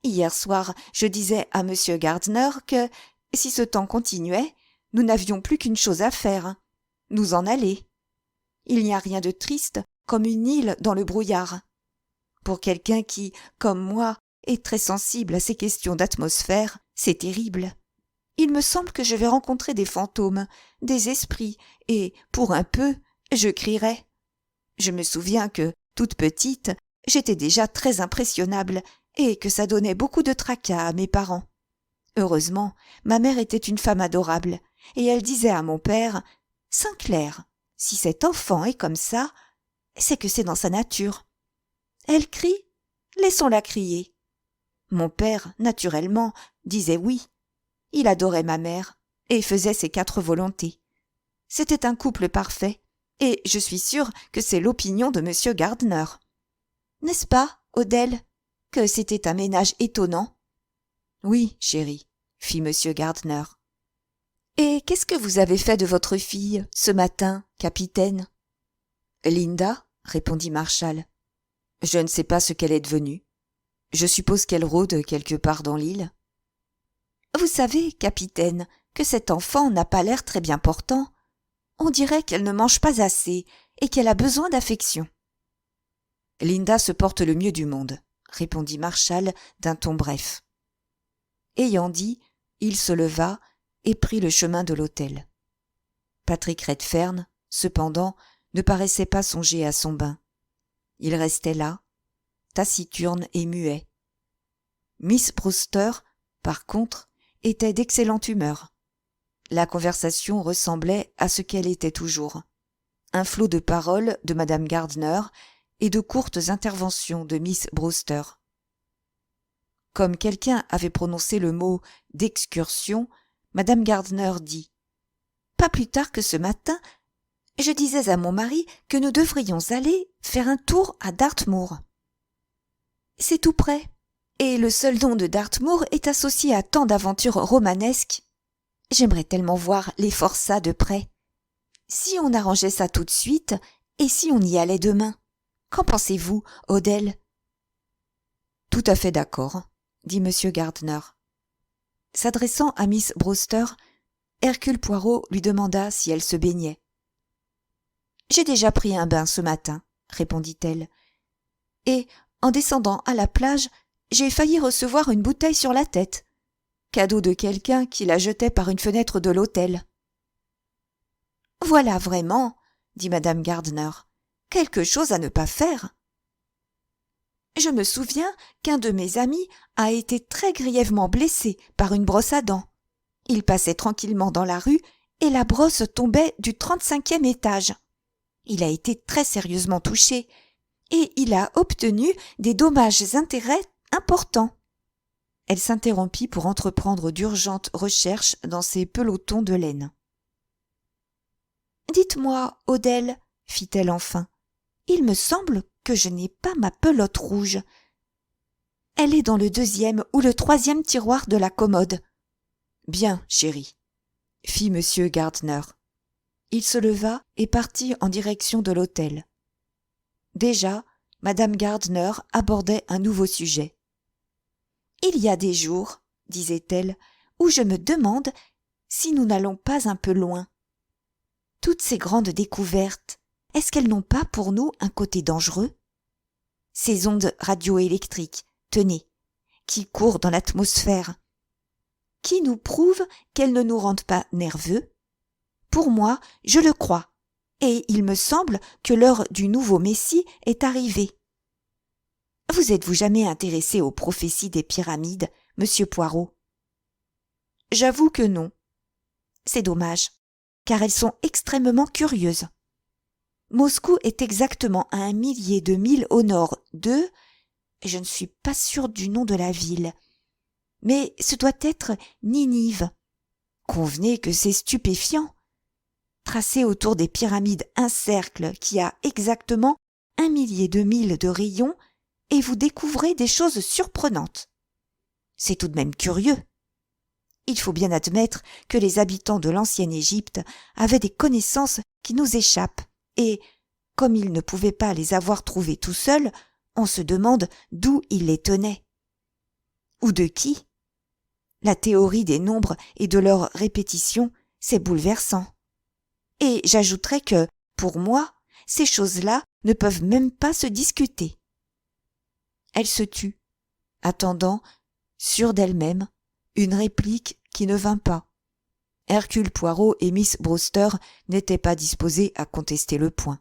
Hier soir, je disais à monsieur Gardner que, si ce temps continuait, nous n'avions plus qu'une chose à faire, nous en aller. Il n'y a rien de triste comme une île dans le brouillard. Pour quelqu'un qui, comme moi, est très sensible à ces questions d'atmosphère, c'est terrible. Il me semble que je vais rencontrer des fantômes, des esprits, et, pour un peu, je crierai. Je me souviens que, toute petite, j'étais déjà très impressionnable et que ça donnait beaucoup de tracas à mes parents. Heureusement, ma mère était une femme adorable, et elle disait à mon père « Sainclair, si cet enfant est comme ça, c'est que c'est dans sa nature. Elle crie, laissons-la crier. » Mon père, naturellement, disait oui. Il adorait ma mère et faisait ses 4 volontés. C'était un couple parfait, et je suis sûre que c'est l'opinion de monsieur Gardner. N'est-ce pas, Odelle, que c'était un ménage étonnant ? Oui, chérie, fit monsieur Gardner. Et qu'est-ce que vous avez fait de votre fille, ce matin, capitaine ? Linda, répondit Marshall. Je ne sais pas ce qu'elle est devenue. Je suppose qu'elle rôde quelque part dans l'île. Vous savez, capitaine, que cet enfant n'a pas l'air très bien portant. On dirait qu'elle ne mange pas assez et qu'elle a besoin d'affection. Linda se porte le mieux du monde, répondit Marshall d'un ton bref. Ayant dit, il se leva et prit le chemin de l'hôtel. Patrick Redfern, cependant, ne paraissait pas songer à son bain. Il restait là, taciturne et muet. Miss Brewster, par contre, était d'excellente humeur. La conversation ressemblait à ce qu'elle était toujours. Un flot de paroles de madame Gardner et de courtes interventions de Miss Brewster. Comme quelqu'un avait prononcé le mot « d'excursion », madame Gardner dit « Pas plus tard que ce matin, je disais à mon mari que nous devrions aller faire un tour à Dartmoor. C'est tout près, et le seul nom de Dartmoor est associé à tant d'aventures romanesques. J'aimerais tellement voir les forçats de près. Si on arrangeait ça tout de suite, et si on y allait demain? Qu'en pensez-vous, Odelle ? » « Tout à fait d'accord, » dit monsieur Gardner. S'adressant à Miss Brewster, Hercule Poirot lui demanda si elle se baignait. « J'ai déjà pris un bain ce matin, » répondit-elle. « Et, en descendant à la plage, j'ai failli recevoir une bouteille sur la tête. Cadeau de quelqu'un qui la jetait par une fenêtre de l'hôtel. »« Voilà vraiment, » dit madame Gardner, « quelque chose à ne pas faire. » Je me souviens qu'un de mes amis a été très grièvement blessé par une brosse à dents. Il passait tranquillement dans la rue et la brosse tombait du 35e étage. Il a été très sérieusement touché et il a obtenu des dommages-intérêts importants. Elle s'interrompit pour entreprendre d'urgentes recherches dans ses pelotons de laine. « Dites-moi, Odelle, fit-elle enfin, il me semble que je n'ai pas ma pelote rouge. Elle est dans le 2e ou le 3e tiroir de la commode. »« Bien, chérie, » fit monsieur Gardner. Il se leva et partit en direction de l'hôtel. Déjà, madame Gardner abordait un nouveau sujet. Il y a des jours, disait-elle, où je me demande si nous n'allons pas un peu loin. Toutes ces grandes découvertes, est-ce qu'elles n'ont pas pour nous un côté dangereux? Ces ondes radioélectriques, tenez, qui courent dans l'atmosphère, qui nous prouvent qu'elles ne nous rendent pas nerveux? Pour moi, je le crois, et il me semble que l'heure du nouveau Messie est arrivée. Vous êtes-vous jamais intéressé aux prophéties des pyramides, monsieur Poirot? J'avoue que non. C'est dommage, car elles sont extrêmement curieuses. Moscou est exactement à 1 millier de milles au nord de... Je ne suis pas sûre du nom de la ville, mais ce doit être Ninive. Convenez que c'est stupéfiant. Tracé autour des pyramides un cercle qui a exactement 1 millier de milles de rayon et vous découvrez des choses surprenantes. C'est tout de même curieux. Il faut bien admettre que les habitants de l'ancienne Égypte avaient des connaissances qui nous échappent et, comme ils ne pouvaient pas les avoir trouvées tout seuls, on se demande d'où ils les tenaient. Ou de qui? La théorie des nombres et de leur répétition, c'est bouleversant. Et j'ajouterais que, pour moi, ces choses-là ne peuvent même pas se discuter. Elle se tut, attendant, sûre d'elle-même, une réplique qui ne vint pas. Hercule Poirot et Miss Brewster n'étaient pas disposés à contester le point.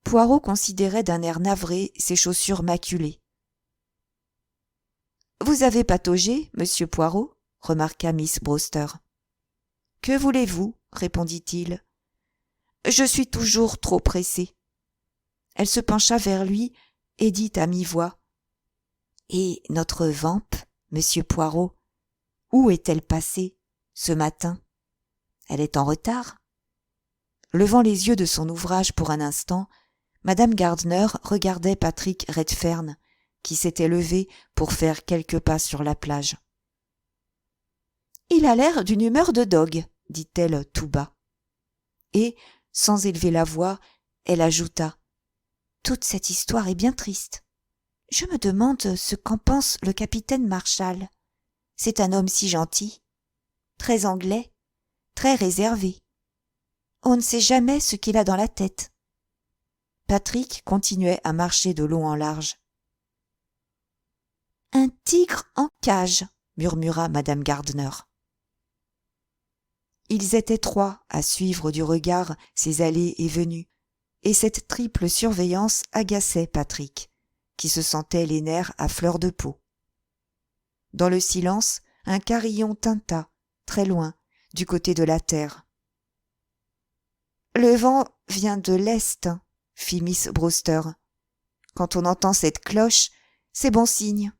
Poirot considérait d'un air navré ses chaussures maculées. « Vous avez pataugé, monsieur Poirot ?» remarqua Miss Brewster. « Que voulez-vous ?» répondit-il. « Je suis toujours trop pressée. » Elle se pencha vers lui et dit à mi-voix. « Et notre vampe, monsieur Poirot, où est-elle passée ce matin? Elle est en retard ?» Levant les yeux de son ouvrage pour un instant, Madame Gardner regardait Patrick Redfern, qui s'était levé pour faire quelques pas sur la plage. « Il a l'air d'une humeur de dogue, » dit-elle tout bas. Et, sans élever la voix, elle ajouta. « Toute cette histoire est bien triste. Je me demande ce qu'en pense le capitaine Marshall. C'est un homme si gentil, très anglais, très réservé. On ne sait jamais ce qu'il a dans la tête. » Patrick continuait à marcher de long en large. « Un tigre en cage, » murmura Madame Gardner. Ils étaient trois à suivre du regard ces allées et venues, et cette triple surveillance agaçait Patrick, qui se sentait les nerfs à fleur de peau. Dans le silence, un carillon tinta, très loin, du côté de la terre. « Le vent vient de l'est, » fit Miss Brewster. « Quand on entend cette cloche, c'est bon signe.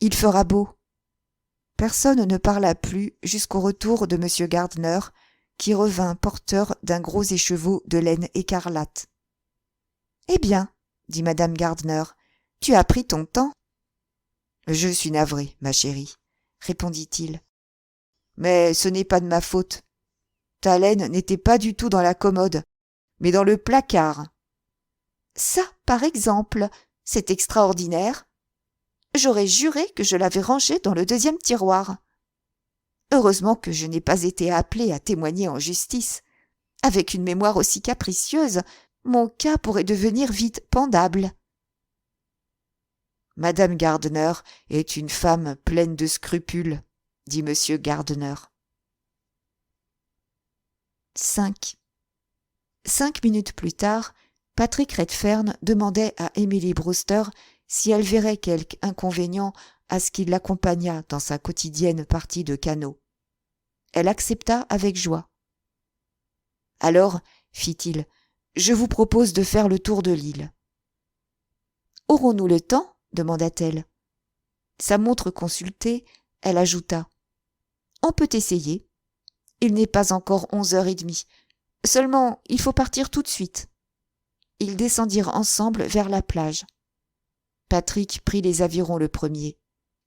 Il fera beau. » Personne ne parla plus jusqu'au retour de M. Gardner, qui revint porteur d'un gros écheveau de laine écarlate. « Eh bien, » dit Madame Gardner, « tu as pris ton temps. »« Je suis navré, ma chérie, » répondit-il. « Mais ce n'est pas de ma faute. Ta laine n'était pas du tout dans la commode, mais dans le placard. »« Ça, par exemple, c'est extraordinaire. J'aurais juré que je l'avais rangée dans le 2e tiroir. Heureusement que je n'ai pas été appelée à témoigner en justice. Avec une mémoire aussi capricieuse, mon cas pourrait devenir vite pendable. » « Madame Gardner est une femme pleine de scrupules, » dit M. Gardner. 5. 5 minutes plus tard, Patrick Redfern demandait à Emily Brewster si elle verrait quelque inconvénient à ce qu'il l'accompagnât dans sa quotidienne partie de canot. Elle accepta avec joie. « Alors, fit-il, je vous propose de faire le tour de l'île. »« Aurons-nous le temps ?» demanda-t-elle. Sa montre consultée, elle ajouta. « On peut essayer. Il n'est pas encore 11h30. Seulement, il faut partir tout de suite. » Ils descendirent ensemble vers la plage. Patrick prit les avirons le premier.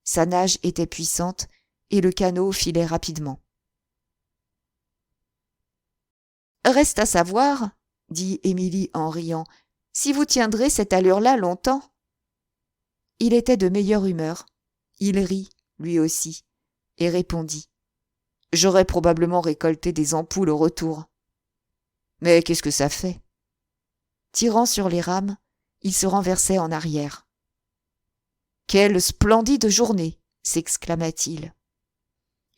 Sa nage était puissante et le canot filait rapidement. « Reste à savoir, » dit Émilie en riant, « si vous tiendrez cette allure-là longtemps. » Il était de meilleure humeur. Il rit, lui aussi, et répondit. J'aurais probablement récolté des ampoules au retour. Mais qu'est-ce que ça fait? Tirant sur les rames, il se renversait en arrière. Quelle splendide journée! S'exclama-t-il.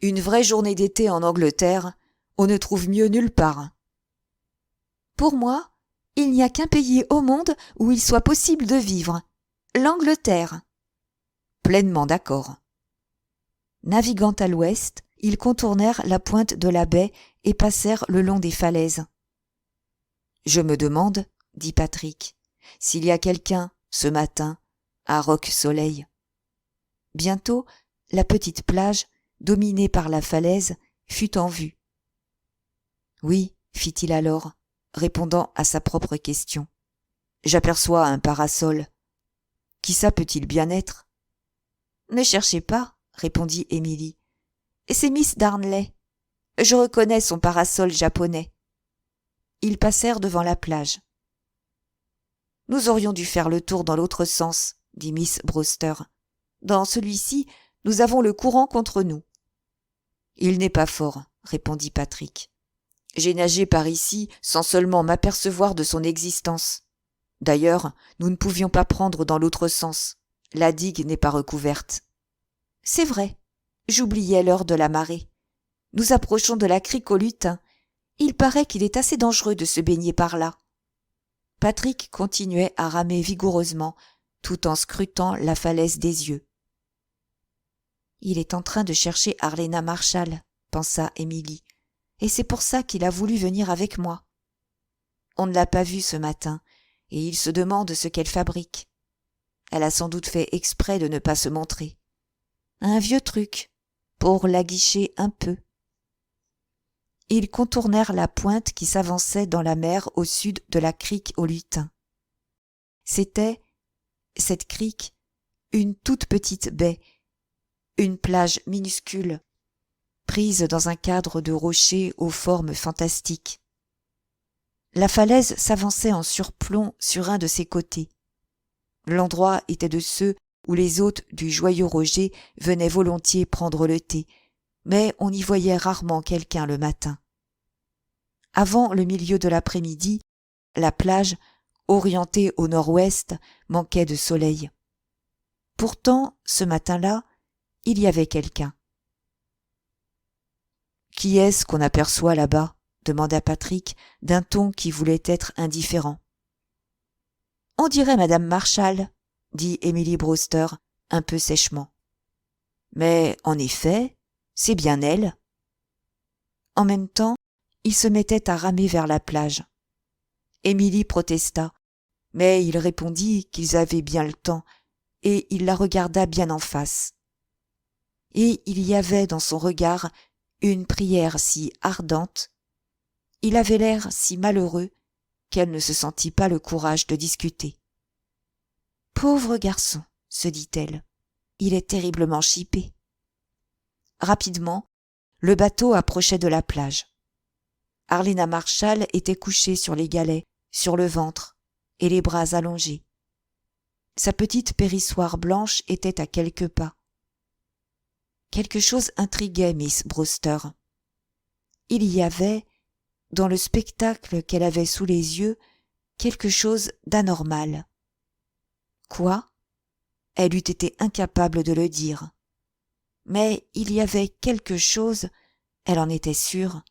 Une vraie journée d'été en Angleterre, on ne trouve mieux nulle part. Pour moi, il n'y a qu'un pays au monde où il soit possible de vivre. L'Angleterre. Pleinement d'accord. Naviguant à l'ouest, ils contournèrent la pointe de la baie et passèrent le long des falaises. Je me demande, dit Patrick, s'il y a quelqu'un, ce matin, à Roque-Soleil. Bientôt, la petite plage, dominée par la falaise, fut en vue. Oui, fit-il alors, répondant à sa propre question. J'aperçois un parasol. Qui ça peut-il bien être? Ne cherchez pas, répondit Émilie. C'est Miss Darnley. Je reconnais son parasol japonais. Ils passèrent devant la plage. Nous aurions dû faire le tour dans l'autre sens, dit Miss Brewster. Dans celui-ci, nous avons le courant contre nous. Il n'est pas fort, répondit Patrick. J'ai nagé par ici sans seulement m'apercevoir de son existence. D'ailleurs, nous ne pouvions pas prendre dans l'autre sens. La digue n'est pas recouverte. C'est vrai, j'oubliais l'heure de la marée. Nous approchons de la crique au lutin. Il paraît qu'il est assez dangereux de se baigner par là. Patrick continuait à ramer vigoureusement, tout en scrutant la falaise des yeux. Il est en train de chercher Arlena Marshall, pensa Émilie, et c'est pour ça qu'il a voulu venir avec moi. On ne l'a pas vue ce matin, et il se demande ce qu'elle fabrique. Elle a sans doute fait exprès de ne pas se montrer. Un vieux truc, pour l'aguicher un peu. Ils contournèrent la pointe qui s'avançait dans la mer au sud de la crique au lutin. C'était, cette crique, une toute petite baie, une plage minuscule, prise dans un cadre de rochers aux formes fantastiques. La falaise s'avançait en surplomb sur un de ses côtés. L'endroit était de ceux où les hôtes du Joyeux Roger venaient volontiers prendre le thé, mais on y voyait rarement quelqu'un le matin. Avant le milieu de l'après-midi, la plage, orientée au nord-ouest, manquait de soleil. Pourtant, ce matin-là, il y avait quelqu'un. « Qui est-ce qu'on aperçoit là-bas » demanda Patrick d'un ton qui voulait être indifférent. « On dirait Madame Marshall » dit Emily Brewster, un peu sèchement. « Mais, en effet, c'est bien elle. » En même temps, il se mettait à ramer vers la plage. Émilie protesta, mais il répondit qu'ils avaient bien le temps, et il la regarda bien en face. Et il y avait dans son regard une prière si ardente, il avait l'air si malheureux qu'elle ne se sentit pas le courage de discuter. « Pauvre garçon, se dit-elle, il est terriblement chippé. » Rapidement, le bateau approchait de la plage. Arlena Marshall était couchée sur les galets, sur le ventre, et les bras allongés. Sa petite périssoire blanche était à quelques pas. Quelque chose intriguait Miss Brewster. Il y avait, dans le spectacle qu'elle avait sous les yeux, quelque chose d'anormal. Quoi? Elle eût été incapable de le dire. Mais il y avait quelque chose, elle en était sûre.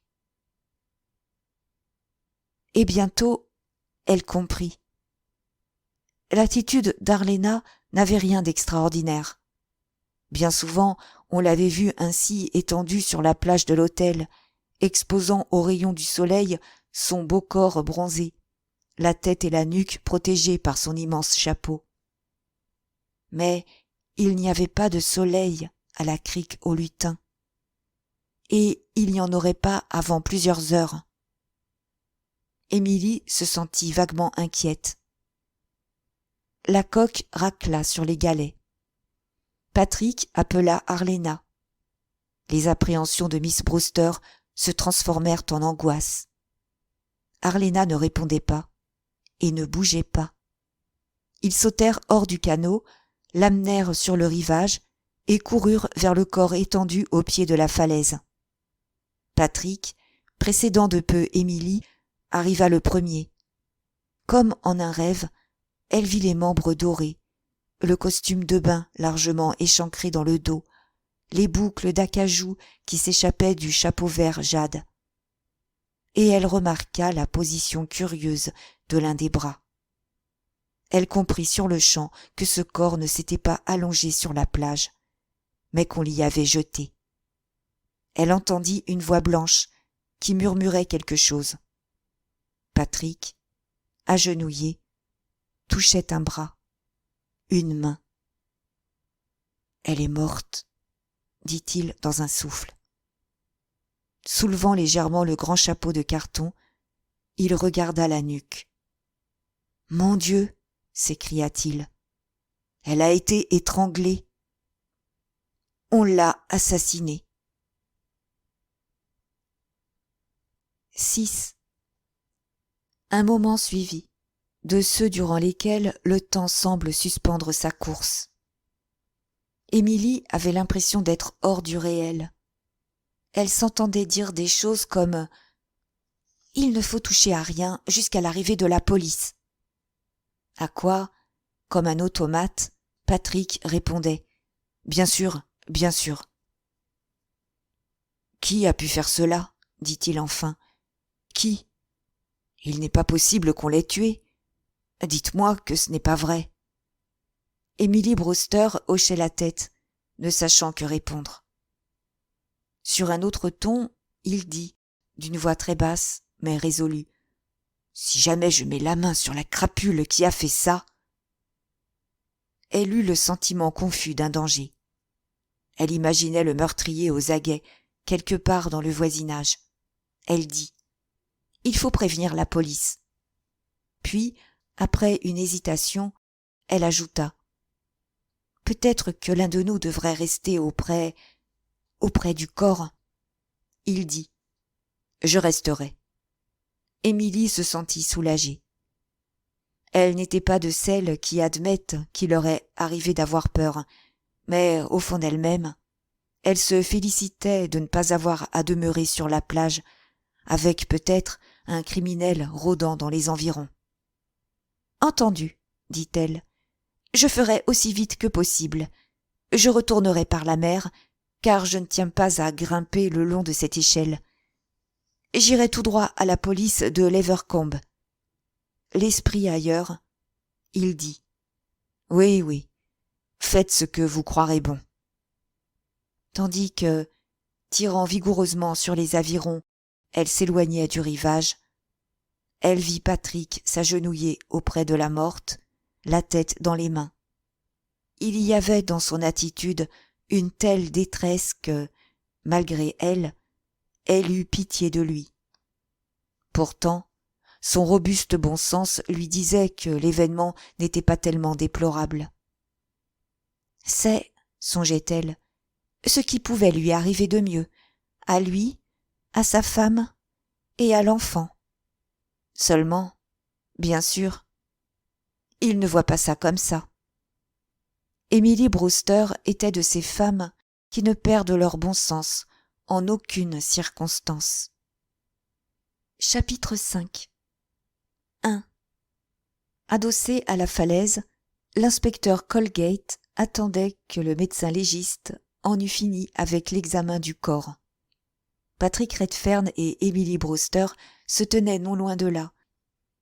Et bientôt, elle comprit. L'attitude d'Arlena n'avait rien d'extraordinaire. Bien souvent, on l'avait vue ainsi étendue sur la plage de l'hôtel, exposant aux rayons du soleil son beau corps bronzé, la tête et la nuque protégées par son immense chapeau. Mais il n'y avait pas de soleil à la crique au lutin, et il n'y en aurait pas avant plusieurs heures. Émilie se sentit vaguement inquiète. La coque racla sur les galets. Patrick appela Arlena. Les appréhensions de Miss Brewster se transformèrent en angoisse. Arlena ne répondait pas et ne bougeait pas. Ils sautèrent hors du canot, l'amenèrent sur le rivage et coururent vers le corps étendu au pied de la falaise. Patrick, précédant de peu Émilie, arriva le premier. Comme en un rêve, elle vit les membres dorés, le costume de bain largement échancré dans le dos, les boucles d'acajou qui s'échappaient du chapeau vert jade. Et elle remarqua la position curieuse de l'un des bras. Elle comprit sur-le-champ que ce corps ne s'était pas allongé sur la plage, mais qu'on l'y avait jeté. Elle entendit une voix blanche qui murmurait quelque chose. Patrick, agenouillé, touchait un bras, une main. « Elle est morte », dit-il dans un souffle. Soulevant légèrement le grand chapeau de carton, il regarda la nuque. « Mon Dieu !» s'écria-t-il. « Elle a été étranglée. On l'a assassinée. » 6. Un moment suivit, de ceux durant lesquels le temps semble suspendre sa course. Émilie avait l'impression d'être hors du réel. Elle s'entendait dire des choses comme « Il ne faut toucher à rien jusqu'à l'arrivée de la police ». À quoi, comme un automate, Patrick répondait « Bien sûr, bien sûr ». « Qui a pu faire cela ?» dit-il enfin. « Qui ? Il n'est pas possible qu'on l'ait tué. Dites-moi que ce n'est pas vrai. » Émilie Brewster hochait la tête, ne sachant que répondre. Sur un autre ton, il dit, d'une voix très basse, mais résolue, « Si jamais je mets la main sur la crapule qui a fait ça… » Elle eut le sentiment confus d'un danger. Elle imaginait le meurtrier aux aguets, quelque part dans le voisinage. Elle dit, « Il faut prévenir la police. » Puis, après une hésitation, elle ajouta, « Peut-être que l'un de nous devrait rester auprès du corps. » Il dit, « Je resterai. » Émilie se sentit soulagée. Elle n'était pas de celles qui admettent qu'il leur est arrivé d'avoir peur, mais au fond d'elle-même, elle se félicitait de ne pas avoir à demeurer sur la plage, avec peut-être un criminel rôdant dans les environs. « Entendu, » dit-elle, « je ferai aussi vite que possible. Je retournerai par la mer, car je ne tiens pas à grimper le long de cette échelle. J'irai tout droit à la police de l'Evercombe. » L'esprit ailleurs, il dit, « Oui, oui, faites ce que vous croirez bon. » Tandis que, tirant vigoureusement sur les avirons, elle s'éloignait du rivage, elle vit Patrick s'agenouiller auprès de la morte, la tête dans les mains. Il y avait dans son attitude une telle détresse que, malgré elle eut pitié de lui. Pourtant, son robuste bon sens lui disait que l'événement n'était pas tellement déplorable. C'est, songeait-elle, ce qui pouvait lui arriver de mieux, à lui, à sa femme et à l'enfant. Seulement, bien sûr, il ne voit pas ça comme ça. Émilie Brewster était de ces femmes qui ne perdent leur bon sens en aucune circonstance. Chapitre 5. 1. Adossé à la falaise, l'inspecteur Colgate attendait que le médecin légiste en eût fini avec l'examen du corps. Patrick Redfern et Émilie Brewster se tenaient non loin de là,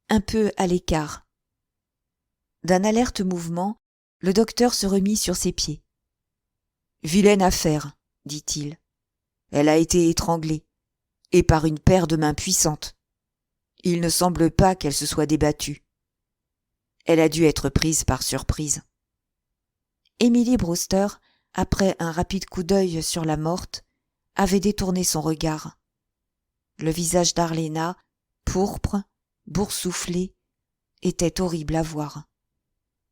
un peu à l'écart. D'un alerte mouvement, le docteur se remit sur ses pieds. « Vilaine affaire, dit-il. Elle a été étranglée, et par une paire de mains puissantes. Il ne semble pas qu'elle se soit débattue. Elle a dû être prise par surprise. » Émilie Brewster, après un rapide coup d'œil sur la morte, avait détourné son regard. Le visage d'Arléna, pourpre, boursouflé, était horrible à voir.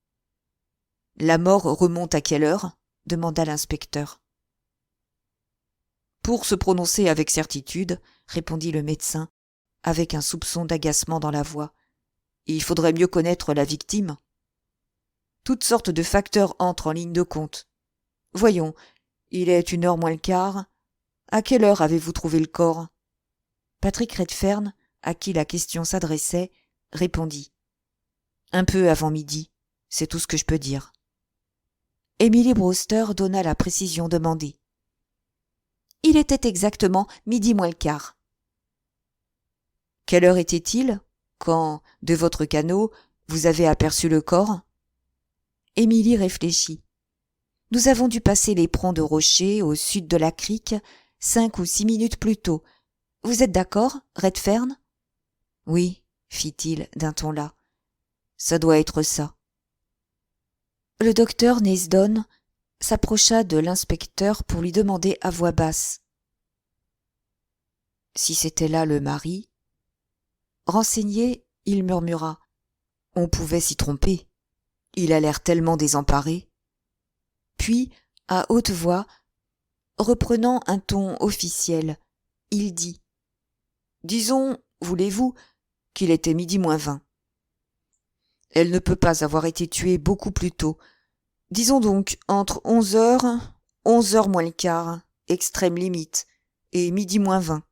« La mort remonte à quelle heure ?» demanda l'inspecteur. « Pour se prononcer avec certitude, » répondit le médecin, avec un soupçon d'agacement dans la voix, « il faudrait mieux connaître la victime. Toutes sortes de facteurs entrent en ligne de compte. Voyons, il est 1h moins le quart. À quelle heure avez-vous trouvé le corps? Patrick Redfern, à qui la question s'adressait, répondit. Un peu avant midi, c'est tout ce que je peux dire. Emily Brewster donna la précision demandée. Il était exactement midi moins le quart. Quelle heure était-il quand, de votre canot, vous avez aperçu le corps? Émilie réfléchit. Nous avons dû passer l'éperon de rocher au sud de la crique 5 ou 6 minutes plus tôt. Vous êtes d'accord, Redfern? Oui, fit-il d'un ton las. Ça doit être ça. Le docteur Nasdon s'approcha de l'inspecteur pour lui demander à voix basse. Si c'était là le mari? Renseigné, il murmura. On pouvait s'y tromper. Il a l'air tellement désemparé. Puis, à haute voix, reprenant un ton officiel, il dit « Disons, voulez-vous, qu'il était midi moins 20. Elle ne peut pas avoir été tuée beaucoup plus tôt. Disons donc entre 11h, 11h moins le quart, extrême limite, et midi moins 20. »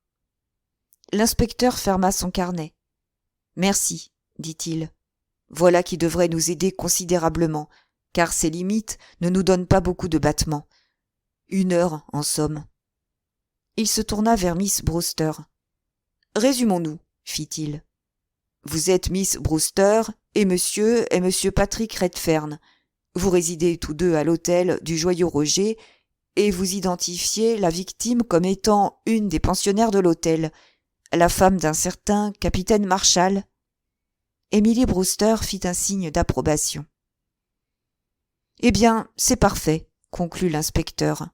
L'inspecteur ferma son carnet. « Merci, dit-il. Voilà qui devrait nous aider considérablement, car ces limites ne nous donnent pas beaucoup de battements. 1 heure, en somme. » Il se tourna vers Miss Brewster. « Résumons-nous, fit-il. Vous êtes Miss Brewster et monsieur Patrick Redfern. Vous résidez tous deux à l'hôtel du Joyeux Roger et vous identifiez la victime comme étant une des pensionnaires de l'hôtel, la femme d'un certain capitaine Marshall. » Emily Brewster fit un signe d'approbation. « Eh bien, c'est parfait, » conclut l'inspecteur.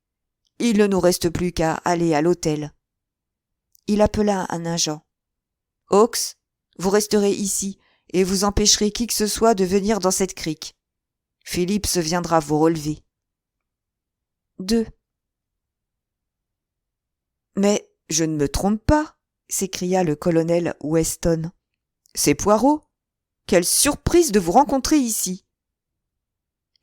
« Il ne nous reste plus qu'à aller à l'hôtel. » Il appela un agent. « Hawks, vous resterez ici et vous empêcherez qui que ce soit de venir dans cette crique. Phillips viendra vous relever. » 2. « Mais je ne me trompe pas, » s'écria le colonel Weston. « C'est Poirot. Quelle surprise de vous rencontrer ici. »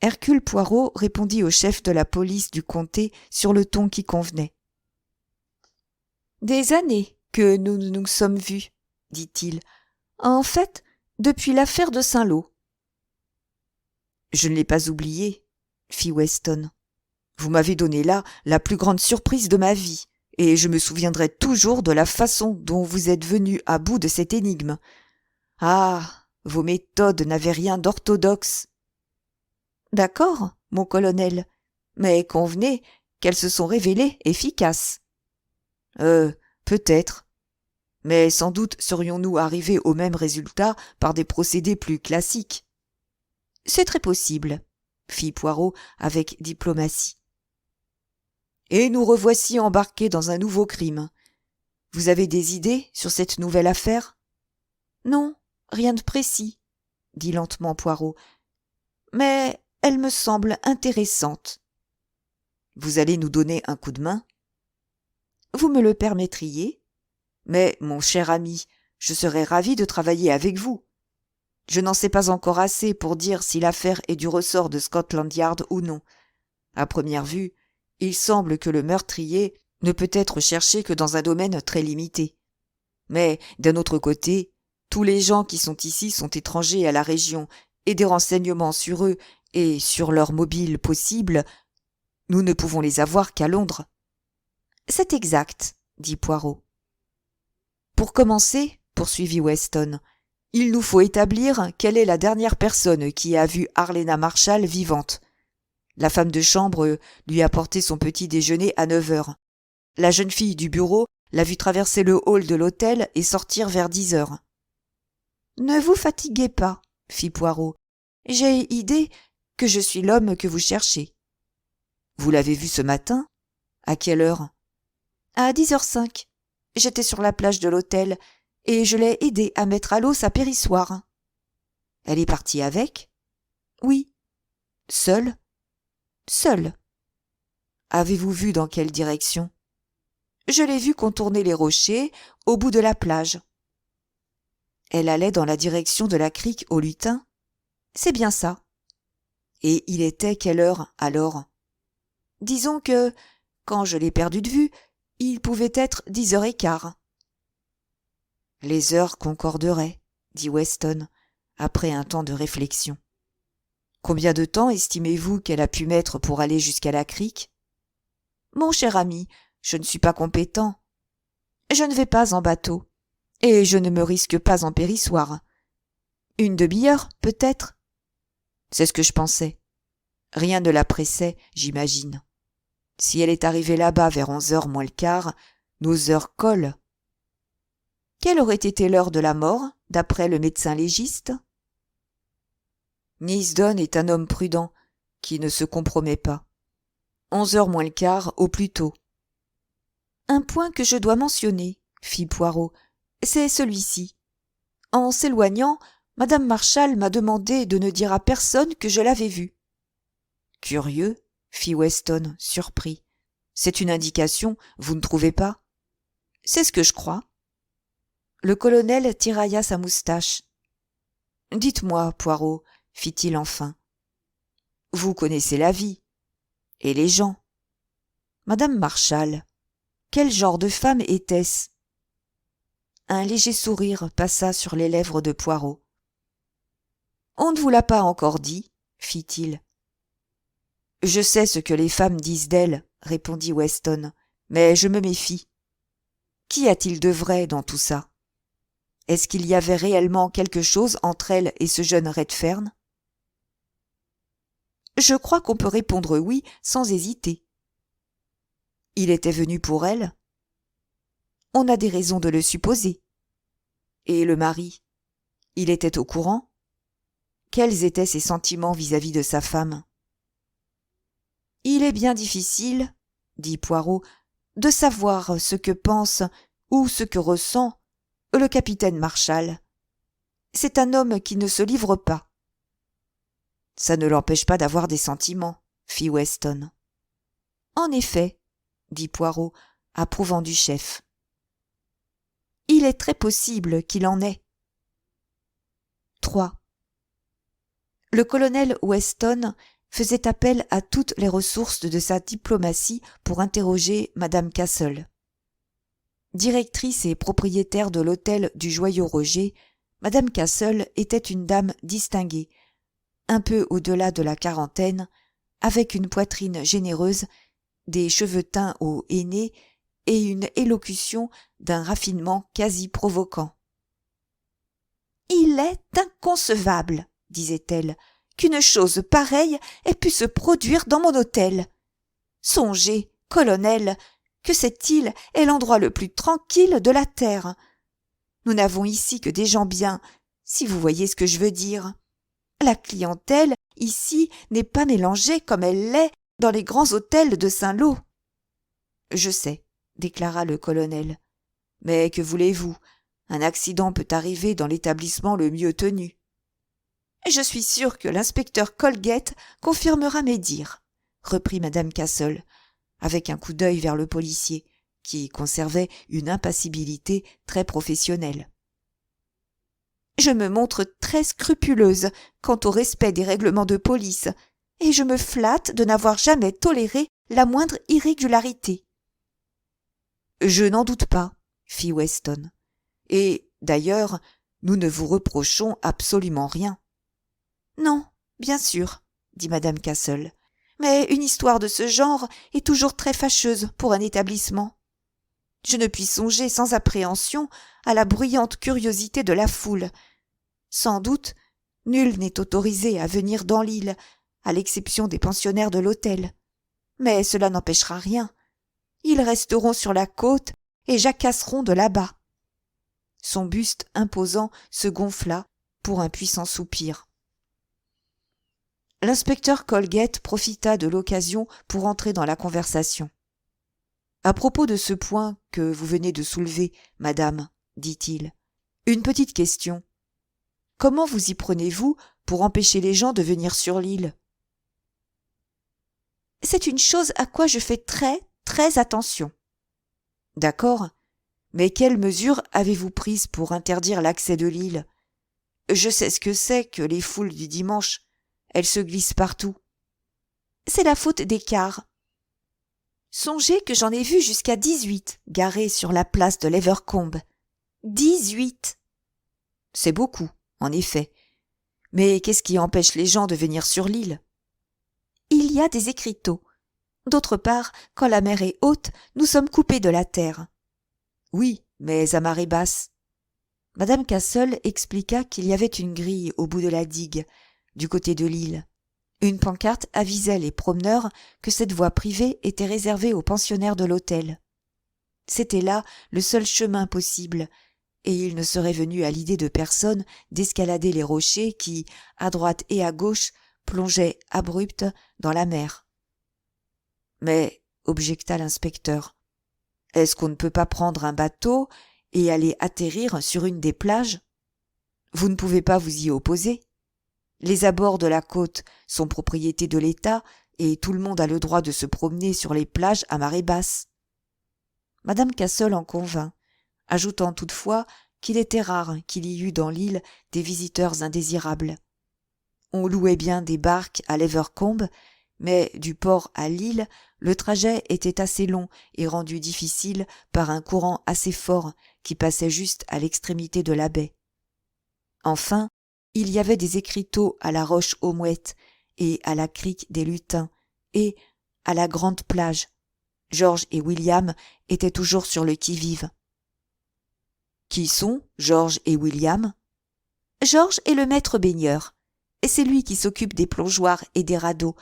Hercule Poirot répondit au chef de la police du comté sur le ton qui convenait. « Des années que nous nous sommes vus, dit-il. En fait, depuis l'affaire de Saint-Lô. »« Je ne l'ai pas oublié, » fit Weston. « Vous m'avez donné là la plus grande surprise de ma vie, et je me souviendrai toujours de la façon dont vous êtes venu à bout de cette énigme. Ah, vos méthodes n'avaient rien d'orthodoxe. » « D'accord, mon colonel, mais convenez qu'elles se sont révélées efficaces. »« Peut-être. Mais sans doute serions-nous arrivés au même résultat par des procédés plus classiques. »« C'est très possible, » fit Poirot avec diplomatie. « Et nous revoici embarqués dans un nouveau crime. Vous avez des idées sur cette nouvelle affaire? »« Non, rien de précis, » dit lentement Poirot. « Mais elle me semble intéressante. »« Vous allez nous donner un coup de main? »« Vous me le permettriez? Mais, mon cher ami, je serais ravi de travailler avec vous. Je n'en sais pas encore assez pour dire si l'affaire est du ressort de Scotland Yard ou non. À première vue, il semble que le meurtrier ne peut être cherché que dans un domaine très limité. Mais, d'un autre côté, tous les gens qui sont ici sont étrangers à la région, et des renseignements sur eux et sur leurs mobiles possibles, nous ne pouvons les avoir qu'à Londres. »« C'est exact, » dit Poirot. « Pour commencer, poursuivit Weston, il nous faut établir quelle est la dernière personne qui a vu Harlena Marshall vivante. La femme de chambre lui a porté son petit déjeuner à 9 heures. La jeune fille du bureau l'a vue traverser le hall de l'hôtel et sortir vers 10 heures. »« Ne vous fatiguez pas, » fit Poirot. « J'ai idée que je suis l'homme que vous cherchez. »« Vous l'avez vue ce matin? À quelle heure? »« À 10h05. J'étais sur la plage de l'hôtel et je l'ai aidée à mettre à l'eau sa périssoire. »« Elle est partie avec? »« Oui. »« Seule? »« Seule. »« Avez-vous vu dans quelle direction? »« Je l'ai vue contourner les rochers au bout de la plage. »« Elle allait dans la direction de la crique au lutin? »« C'est bien ça. »« Et il était quelle heure alors? » Disons que, quand je l'ai perdu de vue, il pouvait être 10h15. Les heures concorderaient, dit Weston, après un temps de réflexion. Combien de temps estimez-vous qu'elle a pu mettre pour aller jusqu'à la crique? Mon cher ami, je ne suis pas compétent. Je ne vais pas en bateau, et je ne me risque pas en périssoire. Une demi-heure, peut-être? C'est ce que je pensais. Rien ne la pressait, j'imagine. Si elle est arrivée là-bas vers 11h moins le quart, nos heures collent. Quelle aurait été l'heure de la mort, d'après le médecin légiste? Nisdon est un homme prudent, qui ne se compromet pas. 11h moins le quart au plus tôt. Un point que je dois mentionner, fit Poirot, c'est celui-ci. En s'éloignant, madame Marshall m'a demandé de ne dire à personne que je l'avais vue. Curieux, fit Weston, surpris. C'est une indication, vous ne trouvez pas? C'est ce que je crois. Le colonel tirailla sa moustache. Dites-moi, Poirot, fit-il enfin. Vous connaissez la vie. Et les gens. Madame Marshall, quel genre de femme était-ce? Un léger sourire passa sur les lèvres de Poirot. On ne vous l'a pas encore dit, fit-il. Je sais ce que les femmes disent d'elles, répondit Weston, mais je me méfie. Qu'y a-t-il de vrai dans tout ça? Est-ce qu'il y avait réellement quelque chose entre elle et ce jeune Redfern? Je crois qu'on peut répondre oui sans hésiter. Il était venu pour elle? On a des raisons de le supposer. Et le mari? Il était au courant? Quels étaient ses sentiments vis-à-vis de sa femme? Il est bien difficile, dit Poirot, de savoir ce que pense ou ce que ressent le capitaine Marshall. C'est un homme qui ne se livre pas. Ça ne l'empêche pas d'avoir des sentiments, fit Weston. En effet, dit Poirot, approuvant du chef. Il est très possible qu'il en ait. 3. Le colonel Weston faisait appel à toutes les ressources de sa diplomatie pour interroger madame Cassel. Directrice et propriétaire de l'hôtel du Joyeux Roger, madame Cassel était une dame distinguée, un peu au-delà de la quarantaine, avec une poitrine généreuse, des cheveux teints au henné et une élocution d'un raffinement quasi provoquant. « Il est inconcevable, disait-elle, qu'une chose pareille ait pu se produire dans mon hôtel. Songez, colonel, que cette île est l'endroit le plus tranquille de la terre. Nous n'avons ici que des gens bien, si vous voyez ce que je veux dire. La clientèle, ici, n'est pas mélangée comme elle l'est dans les grands hôtels de Saint-Lô. »« Je sais, déclara le colonel. Mais que voulez-vous? Un accident peut arriver dans l'établissement le mieux tenu. Je suis sûre que l'inspecteur Colgate confirmera mes dires, reprit madame Cassel, avec un coup d'œil vers le policier, qui conservait une impassibilité très professionnelle. Je me montre très scrupuleuse quant au respect des règlements de police, et je me flatte de n'avoir jamais toléré la moindre irrégularité. Je n'en doute pas, fit Weston. Et, d'ailleurs, nous ne vous reprochons absolument rien. Non, bien sûr, dit madame Cassel, mais une histoire de ce genre est toujours très fâcheuse pour un établissement. Je ne puis songer sans appréhension à la bruyante curiosité de la foule. Sans doute, nul n'est autorisé à venir dans l'île, à l'exception des pensionnaires de l'hôtel. Mais cela n'empêchera rien. Ils resteront sur la côte et jacasseront de là-bas. Son buste imposant se gonfla pour un puissant soupir. L'inspecteur Colgate profita de l'occasion pour entrer dans la conversation. « À propos de ce point que vous venez de soulever, madame, dit-il, une petite question. Comment vous y prenez-vous pour empêcher les gens de venir sur l'île ? » « C'est une chose à quoi je fais très, très attention. »« D'accord, mais quelles mesures avez-vous prises pour interdire l'accès de l'île ? Je sais ce que c'est que les foules du dimanche. Elles se glissent partout. »« C'est la faute des cars. Songez que j'en ai vu jusqu'à 18 garés sur la place de l'Evercombe. 18! C'est beaucoup, en effet. Mais qu'est-ce qui empêche les gens de venir sur l'île? Il y a des écriteaux. D'autre part, quand la mer est haute, nous sommes coupés de la terre. Oui, mais à marée basse. Madame Cassel expliqua qu'il y avait une grille au bout de la digue, du côté de l'île. Une pancarte avisait les promeneurs que cette voie privée était réservée aux pensionnaires de l'hôtel. C'était là le seul chemin possible, et il ne serait venu à l'idée de personne d'escalader les rochers qui, à droite et à gauche, plongeaient abrupts dans la mer. Mais, objecta l'inspecteur, est-ce qu'on ne peut pas prendre un bateau et aller atterrir sur une des plages? Vous ne pouvez pas vous y opposer. Les abords de la côte sont propriété de l'État et tout le monde a le droit de se promener sur les plages à marée basse. Madame Cassel en convint, ajoutant toutefois qu'il était rare qu'il y eût dans l'île des visiteurs indésirables. On louait bien des barques à l'Evercombe, mais du port à l'île, le trajet était assez long et rendu difficile par un courant assez fort qui passait juste à l'extrémité de la baie. Enfin, il y avait des écriteaux à la roche aux mouettes et à la crique des lutins et à la grande plage. George et William étaient toujours sur le qui-vive. Qui sont George et William? George est le maître baigneur, et c'est lui qui s'occupe des plongeoires et des radeaux.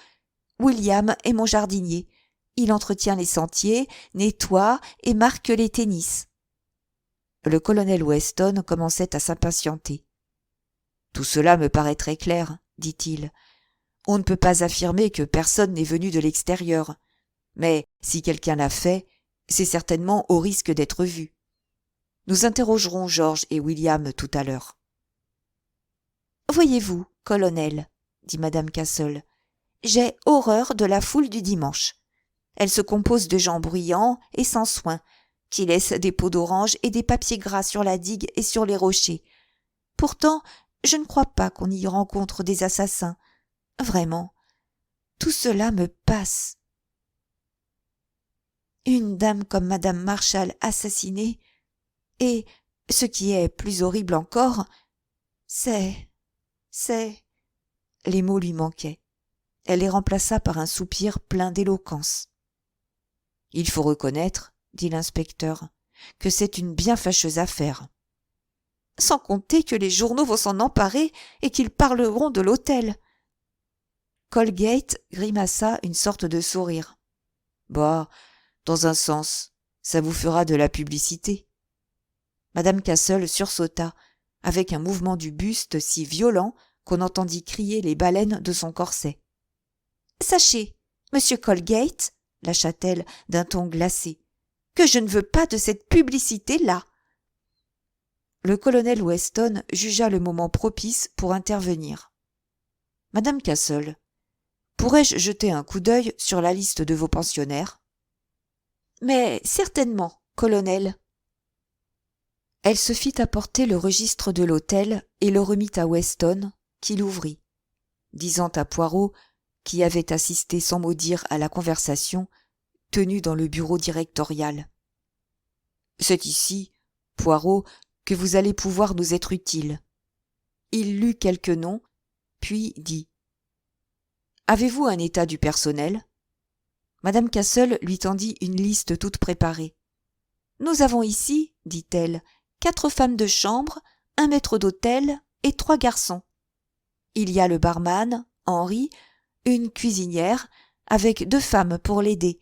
William est mon jardinier. Il entretient les sentiers, nettoie et marque les tennis. Le colonel Weston commençait à s'impatienter. Tout cela me paraît très clair, dit-il. On ne peut pas affirmer que personne n'est venu de l'extérieur. Mais si quelqu'un l'a fait, c'est certainement au risque d'être vu. Nous interrogerons George et William tout à l'heure. Voyez-vous, colonel, dit madame Cassel, j'ai horreur de la foule du dimanche. Elle se compose de gens bruyants et sans soin, qui laissent des peaux d'orange et des papiers gras sur la digue et sur les rochers. Pourtant, je ne crois pas qu'on y rencontre des assassins. Vraiment, tout cela me passe. Une dame comme madame Marshall assassinée, et, ce qui est plus horrible encore, c'est... Les mots lui manquaient. Elle les remplaça par un soupir plein d'éloquence. Il faut reconnaître, dit l'inspecteur, que c'est une bien fâcheuse affaire. Sans compter que les journaux vont s'en emparer et qu'ils parleront de l'hôtel. Colgate grimaça une sorte de sourire. Bah, dans un sens, ça vous fera de la publicité. Madame Cassel sursauta, avec un mouvement du buste si violent qu'on entendit crier les baleines de son corset. Sachez, monsieur Colgate, lâcha-t-elle d'un ton glacé, que je ne veux pas de cette publicité-là. Le colonel Weston jugea le moment propice pour intervenir. Madame Cassel, pourrais-je jeter un coup d'œil sur la liste de vos pensionnaires? Mais certainement, colonel. Elle se fit apporter le registre de l'hôtel et le remit à Weston, qui l'ouvrit, disant à Poirot, qui avait assisté sans mot dire à la conversation, tenue dans le bureau directorial. C'est ici, Poirot, que vous allez pouvoir nous être utile. Il lut quelques noms, puis dit. Avez-vous un état du personnel? Madame Cassel lui tendit une liste toute préparée. Nous avons ici, dit-elle, 4 femmes de chambre, un maître d'hôtel et 3 garçons. Il y a le barman, Henri, une cuisinière, avec 2 femmes pour l'aider,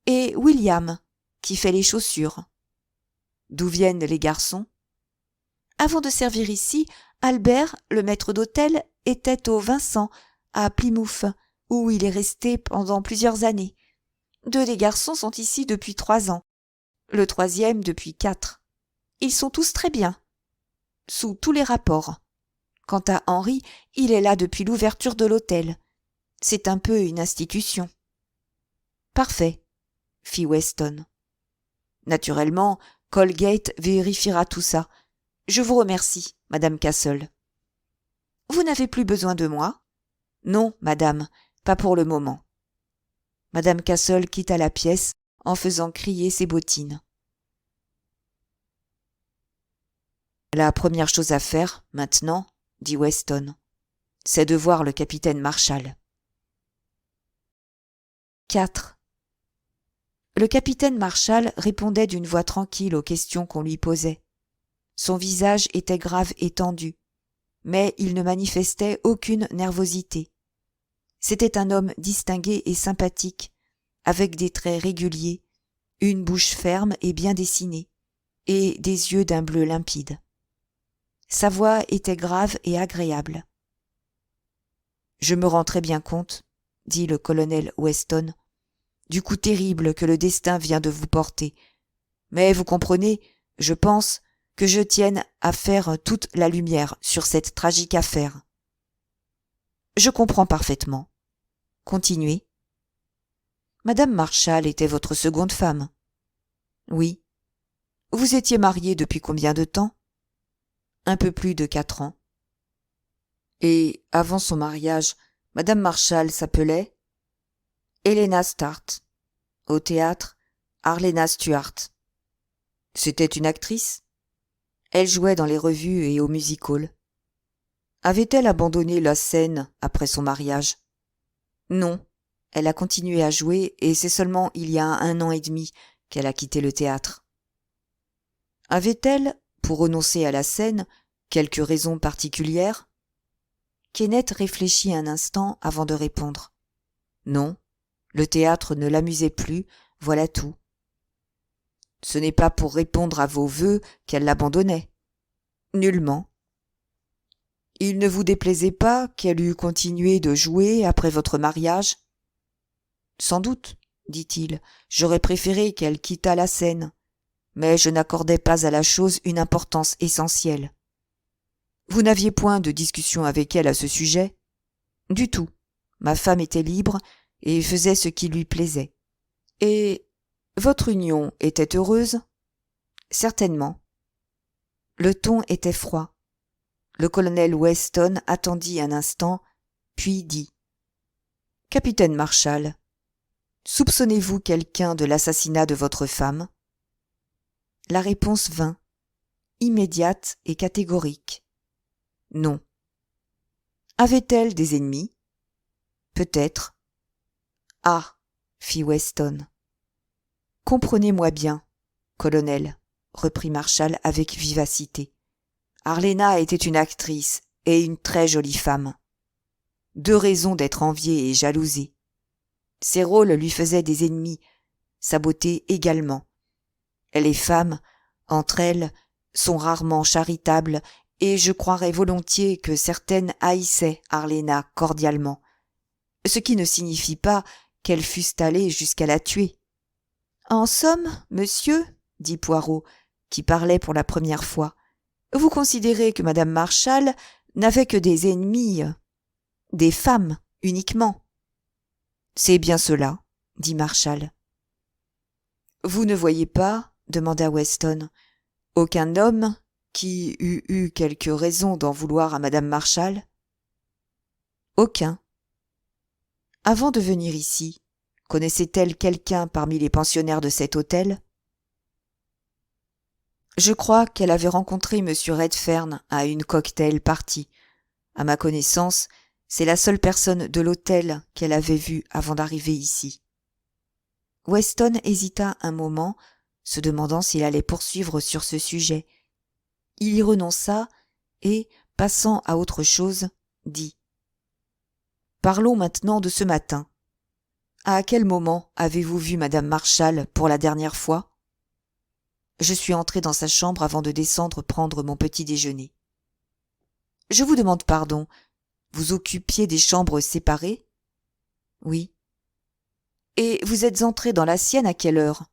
et William, qui fait les chaussures. D'où viennent les garçons? Avant de servir ici, Albert, le maître d'hôtel, était au Vincent, à Plymouth, où il est resté pendant plusieurs années. 2 des garçons sont ici depuis 3 ans, le 3e depuis 4. Ils sont tous très bien, sous tous les rapports. Quant à Henri, il est là depuis l'ouverture de l'hôtel. C'est un peu une institution. Parfait, fit Weston. Naturellement, Colgate vérifiera tout ça. Je vous remercie, madame Cassel. Vous n'avez plus besoin de moi? Non, madame, pas pour le moment. Madame Cassel quitta la pièce en faisant crier ses bottines. La première chose à faire, maintenant, dit Weston, c'est de voir le capitaine Marshall. 4. Le capitaine Marshall répondait d'une voix tranquille aux questions qu'on lui posait. Son visage était grave et tendu, mais il ne manifestait aucune nervosité. C'était un homme distingué et sympathique, avec des traits réguliers, une bouche ferme et bien dessinée, et des yeux d'un bleu limpide. Sa voix était grave et agréable. « Je me rends très bien compte, » dit le colonel Weston, « du coup terrible que le destin vient de vous porter. Mais vous comprenez, je pense, que je tienne à faire toute la lumière sur cette tragique affaire. »« Je comprends parfaitement. Continuez. »« Madame Marshall était votre seconde femme. »« Oui. »« Vous étiez mariés depuis combien de temps ? » ?»« Un peu plus de 4 ans. »« Et avant son mariage, Madame Marshall s'appelait ? » ?»« Helena Start. Au théâtre, Arlena Stuart. » »« C'était une actrice ? » ?»« Elle jouait dans les revues et au music-hall. » »« Avait-elle abandonné la scène après son mariage ? » ?»« Non. Elle a continué à jouer et c'est seulement il y a 1 an et demi qu'elle a quitté le théâtre. » »« Avait-elle, pour renoncer à la scène, quelque raison particulière ? » Kenneth réfléchit un instant avant de répondre. « Non, le théâtre ne l'amusait plus, voilà tout. »« Ce n'est pas pour répondre à vos vœux qu'elle l'abandonnait. »« Nullement. »« Il ne vous déplaisait pas qu'elle eût continué de jouer après votre mariage ? » ?»« Sans doute, dit-il, j'aurais préféré qu'elle quittât la scène, mais je n'accordais pas à la chose une importance essentielle. » »« Vous n'aviez point de discussion avec elle à ce sujet ? » ?»« Du tout. Ma femme était libre et faisait ce qui lui plaisait. »« Et votre union était heureuse ? » ?»« Certainement. » Le ton était froid. Le colonel Weston attendit un instant, puis dit « Capitaine Marshall, soupçonnez-vous quelqu'un de l'assassinat de votre femme ? » La réponse vint, immédiate et catégorique. « Non. » « Avait-elle des ennemis ? » ?»« Peut-être. »« Ah !» fit Weston. « Comprenez-moi bien, colonel, » reprit Marshall avec vivacité. « Arlena était une actrice et une très jolie femme. 2 raisons d'être enviée et jalousée. Ses rôles lui faisaient des ennemis, sa beauté également. Et les femmes, entre elles, sont rarement charitables et je croirais volontiers que certaines haïssaient Arlena cordialement, ce qui ne signifie pas qu'elles fussent allées jusqu'à la tuer. « En somme, monsieur, dit Poirot, qui parlait pour la première fois, vous considérez que madame Marshall n'avait que des ennemis, des femmes uniquement. »« C'est bien cela, dit Marshall. »« Vous ne voyez pas, demanda Weston, aucun homme qui eût eu quelque raison d'en vouloir à madame Marshall ? » ?»« Aucun. » »« Avant de venir ici, connaissait-elle quelqu'un parmi les pensionnaires de cet hôtel ? » ?»« Je crois qu'elle avait rencontré monsieur Redfern à une cocktail party. À ma connaissance, c'est la seule personne de l'hôtel qu'elle avait vue avant d'arriver ici. » Weston hésita un moment, se demandant s'il allait poursuivre sur ce sujet. Il y renonça et, passant à autre chose, dit « Parlons maintenant de ce matin. À quel moment avez-vous vu madame Marshall pour la dernière fois ? » ?»« Je suis entré dans sa chambre avant de descendre prendre mon petit déjeuner. »« Je vous demande pardon, vous occupiez des chambres séparées ? » ?»« Oui. »« Et vous êtes entré dans la sienne à quelle heure ? » ?»«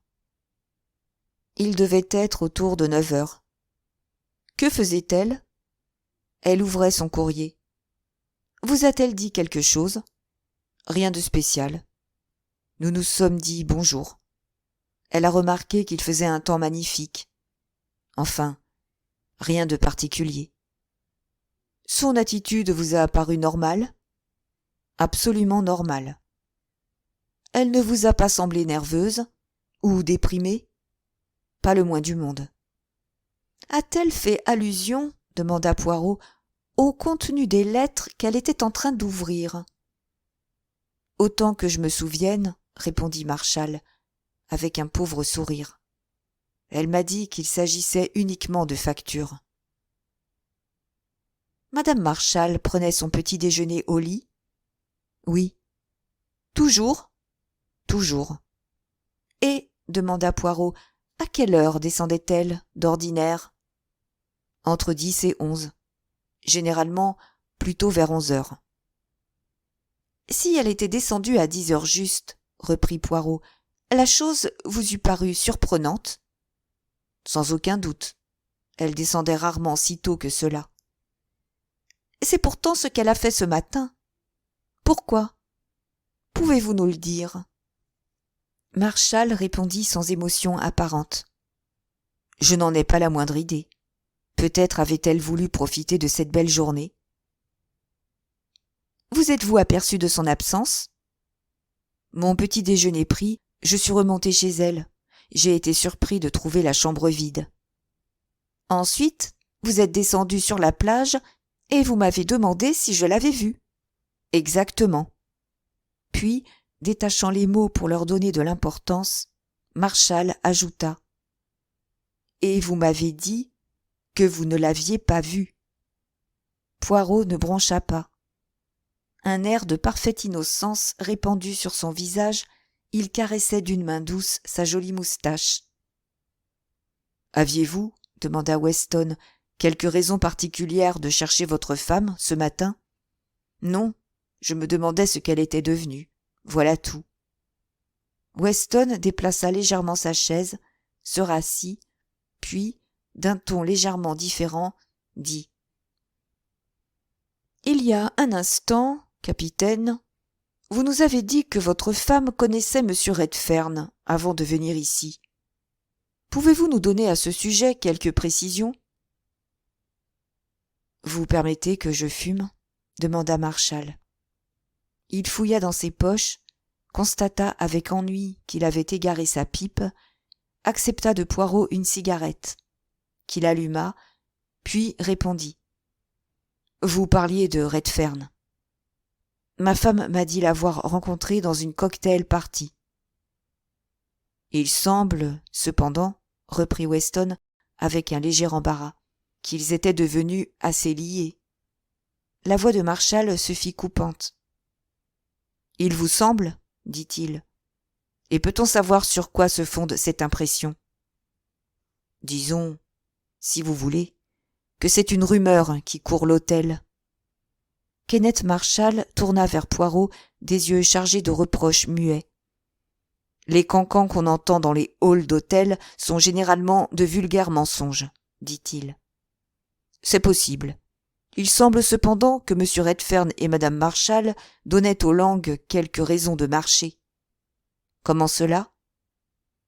Il devait être autour de 9 heures. » »« Que faisait-elle ? » ?»« Elle ouvrait son courrier. » »« Vous a-t-elle dit quelque chose ? » ?»« Rien de spécial. Nous nous sommes dit bonjour. Elle a remarqué qu'il faisait un temps magnifique. Enfin, rien de particulier. Son attitude vous a paru normale ? Absolument normale. Elle ne vous a pas semblé nerveuse ? Ou déprimée? Pas le moins du monde. A-t-elle fait allusion, demanda Poirot, au contenu des lettres qu'elle était en train d'ouvrir? Autant que je me souvienne, répondit Marshall, avec un pauvre sourire. Elle m'a dit qu'il s'agissait uniquement de factures. Madame Marshall prenait son petit déjeuner au lit? Oui. Toujours? Toujours. Et, demanda Poirot, à quelle heure descendait-elle, d'ordinaire? Entre 10 et 11. Généralement, plutôt vers 11 heures. Si elle était descendue à 10 heures juste, reprit Poirot, la chose vous eût paru surprenante? Sans aucun doute. Elle descendait rarement si tôt que cela. C'est pourtant ce qu'elle a fait ce matin. Pourquoi? Pouvez-vous nous le dire? Marshall répondit sans émotion apparente. Je n'en ai pas la moindre idée. Peut-être avait-elle voulu profiter de cette belle journée. Vous êtes-vous aperçu de son absence? Mon petit déjeuner pris, je suis remonté chez elle. J'ai été surpris de trouver la chambre vide. Ensuite, vous êtes descendu sur la plage et vous m'avez demandé si je l'avais vue. Exactement. Puis, détachant les mots pour leur donner de l'importance, Marshall ajouta. Et vous m'avez dit que vous ne l'aviez pas vue. Poirot ne broncha pas. Un air de parfaite innocence répandu sur son visage, il caressait d'une main douce sa jolie moustache. Aviez-vous, demanda Weston, quelque raison particulière de chercher votre femme ce matin? Non, je me demandais ce qu'elle était devenue. Voilà tout. Weston déplaça légèrement sa chaise, se rassit, puis, d'un ton légèrement différent, dit « Il y a un instant, capitaine, vous nous avez dit que votre femme connaissait M. Redfern avant de venir ici. Pouvez-vous nous donner à ce sujet quelques précisions? » Vous permettez que je fume? Demanda Marshall. Il fouilla dans ses poches, constata avec ennui qu'il avait égaré sa pipe, accepta de Poirot une cigarette, qu'il alluma, puis répondit. « Vous parliez de Redfern. Ma femme m'a dit l'avoir rencontré dans une cocktail party. » Il semble, cependant, reprit Weston avec un léger embarras, qu'ils étaient devenus assez liés. La voix de Marshall se fit coupante. « Il vous semble, dit-il, et peut-on savoir sur quoi se fonde cette impression? Disons, si vous voulez, que c'est une rumeur qui court l'hôtel. » Kenneth Marshall tourna vers Poirot des yeux chargés de reproches muets. Les cancans qu'on entend dans les halls d'hôtel sont généralement de vulgaires mensonges, dit-il. C'est possible. Il semble cependant que M. Redfern et Mme Marshall donnaient aux langues quelques raisons de marché. Comment cela?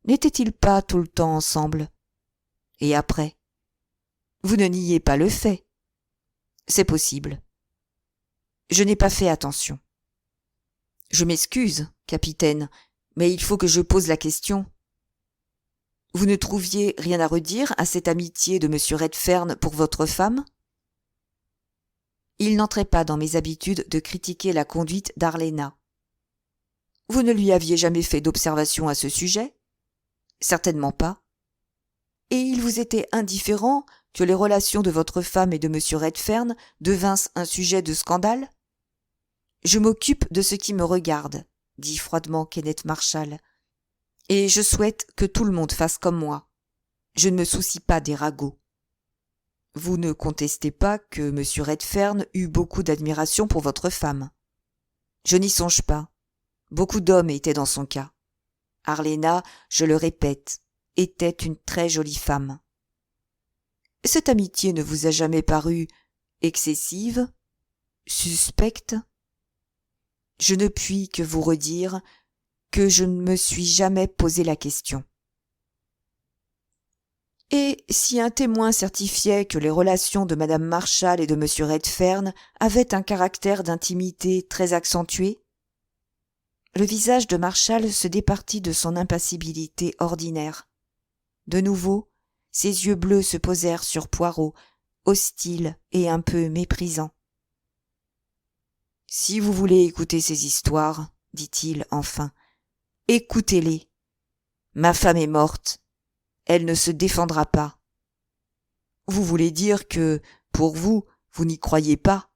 N'étaient-ils pas tout le temps ensemble? Et après? Vous ne niez pas le fait. C'est possible. Je n'ai pas fait attention. Je m'excuse, capitaine, mais il faut que je pose la question. Vous ne trouviez rien à redire à cette amitié de M. Redfern pour votre femme? Il n'entrait pas dans mes habitudes de critiquer la conduite d'Arléna. Vous ne lui aviez jamais fait d'observation à ce sujet? Certainement pas. Et il vous était indifférent que les relations de votre femme et de M. Redfern devinssent un sujet de scandale? Je m'occupe de ce qui me regarde, dit froidement Kenneth Marshall, et je souhaite que tout le monde fasse comme moi. Je ne me soucie pas des ragots. Vous ne contestez pas que M. Redfern eut beaucoup d'admiration pour votre femme. Je n'y songe pas. Beaucoup d'hommes étaient dans son cas. Arléna, je le répète, était une très jolie femme. Cette amitié ne vous a jamais paru excessive, suspecte? Je ne puis que vous redire que je ne me suis jamais posé la question. Et si un témoin certifiait que les relations de Mme Marshall et de M. Redfern avaient un caractère d'intimité très accentué? Le visage de Marshall se départit de son impassibilité ordinaire. De nouveau, ses yeux bleus se posèrent sur Poirot, hostiles et un peu méprisants. « Si vous voulez écouter ces histoires, dit-il enfin, écoutez-les. Ma femme est morte. Elle ne se défendra pas. Vous voulez dire que, pour vous, vous n'y croyez pas ?»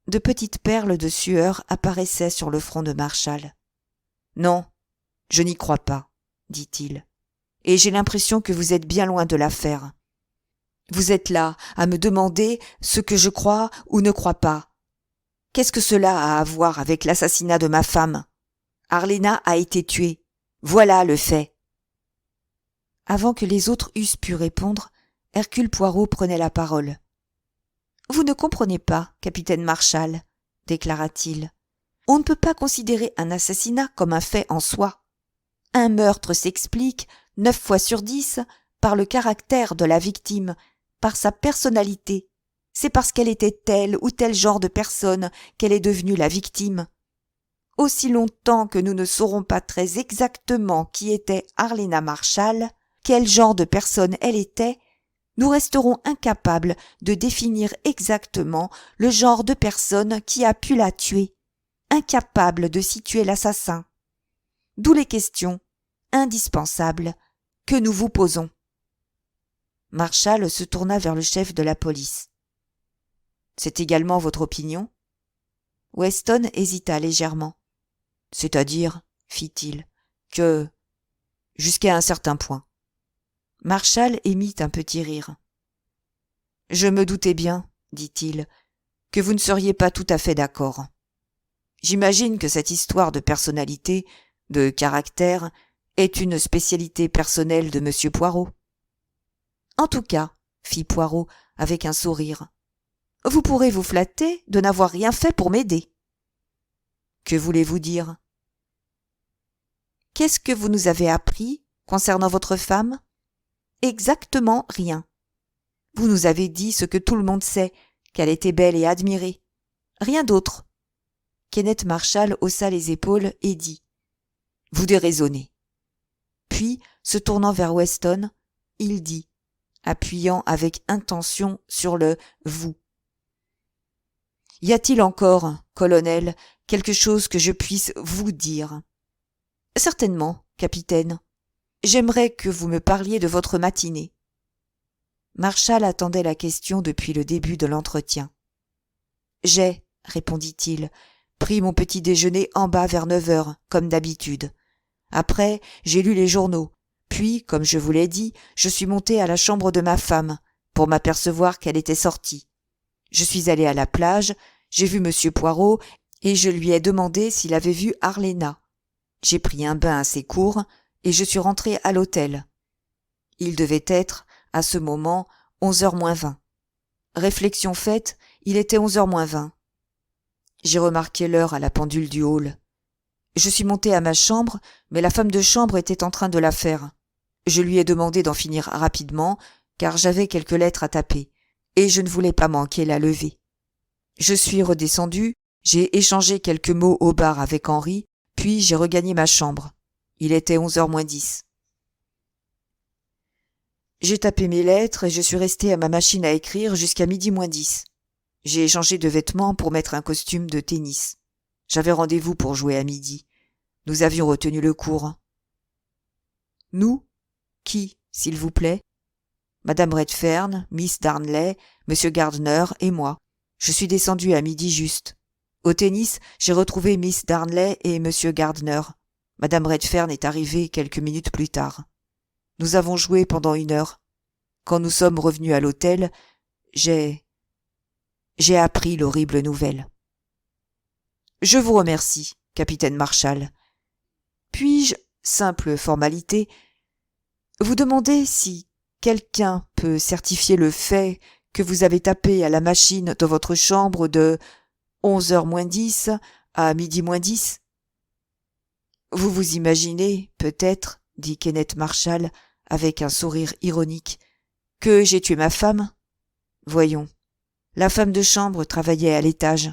De petites perles de sueur apparaissaient sur le front de Marshall. « Non, je n'y crois pas, dit-il, et j'ai l'impression que vous êtes bien loin de l'affaire. Vous êtes là à me demander ce que je crois ou ne crois pas. Qu'est-ce que cela a à voir avec l'assassinat de ma femme ? Arléna a été tuée. Voilà le fait. » Avant que les autres eussent pu répondre, Hercule Poirot prenait la parole. « Vous ne comprenez pas, capitaine Marshall, déclara-t-il. On ne peut pas considérer un assassinat comme un fait en soi. Un meurtre s'explique, 9 fois sur 10, par le caractère de la victime, par sa personnalité. C'est parce qu'elle était tel ou tel genre de personne qu'elle est devenue la victime. Aussi longtemps que nous ne saurons pas très exactement qui était Arléna Marshall, quel genre de personne elle était, nous resterons incapables de définir exactement le genre de personne qui a pu la tuer, incapables de situer l'assassin. D'où les questions, indispensables, que nous vous posons. » Marshall se tourna vers le chef de la police. « C'est également votre opinion ?» Weston hésita légèrement. « C'est-à-dire, fit-il, que... jusqu'à un certain point. » Marshall émit un petit rire. « Je me doutais bien, dit-il, que vous ne seriez pas tout à fait d'accord. J'imagine que cette histoire de personnalité, de caractère, est une spécialité personnelle de M. Poirot. »« En tout cas, fit Poirot avec un sourire, vous pourrez vous flatter de n'avoir rien fait pour m'aider. »« Que voulez-vous dire ? » ?»« Qu'est-ce que vous nous avez appris concernant votre femme ? » ?»« Exactement rien. Vous nous avez dit ce que tout le monde sait, qu'elle était belle et admirée. Rien d'autre. » Kenneth Marshall haussa les épaules et dit « Vous déraisonnez. » Puis, se tournant vers Weston, il dit, appuyant avec intention sur le « vous ». « Y a-t-il encore, colonel, quelque chose que je puisse vous dire ? » ?»« Certainement, capitaine. J'aimerais que vous me parliez de votre matinée. » Marshall attendait la question depuis le début de l'entretien. « J'ai, répondit-il, pris mon petit déjeuner en bas vers 9 heures, comme d'habitude. Après, j'ai lu les journaux. Puis, comme je vous l'ai dit, je suis monté à la chambre de ma femme, pour m'apercevoir qu'elle était sortie. Je suis allé à la plage, j'ai vu M. Poirot, et je lui ai demandé s'il avait vu Arléna. J'ai pris un bain assez court, et je suis rentré à l'hôtel. Il devait être, à ce moment, 11h moins 20. Réflexion faite, il était 11h moins 20. J'ai remarqué l'heure à la pendule du hall. Je suis monté à ma chambre, mais la femme de chambre était en train de la faire. Je lui ai demandé d'en finir rapidement, car j'avais quelques lettres à taper, et je ne voulais pas manquer la levée. Je suis redescendu, j'ai échangé quelques mots au bar avec Henri, puis j'ai regagné ma chambre. Il était 11h moins 10. J'ai tapé mes lettres et je suis resté à ma machine à écrire jusqu'à midi moins 10. J'ai changé de vêtements pour mettre un costume de tennis. J'avais rendez-vous pour jouer à midi. Nous avions retenu le cours. Nous ? Qui, s'il vous plaît ? Madame Redfern, Miss Darnley, Monsieur Gardner et moi. Je suis descendu à midi juste. Au tennis, j'ai retrouvé Miss Darnley et Monsieur Gardner. Madame Redfern est arrivée quelques minutes plus tard. Nous avons joué pendant 1 heure. Quand nous sommes revenus à l'hôtel, j'ai appris l'horrible nouvelle. Je vous remercie, capitaine Marshall. Puis-je, simple formalité, vous demander si quelqu'un peut certifier le fait que vous avez tapé à la machine dans votre chambre de 11h moins 10 à midi moins 10 ? Vous vous imaginez, peut-être, dit Kenneth Marshall avec un sourire ironique, que j'ai tué ma femme ? Voyons, la femme de chambre travaillait à l'étage.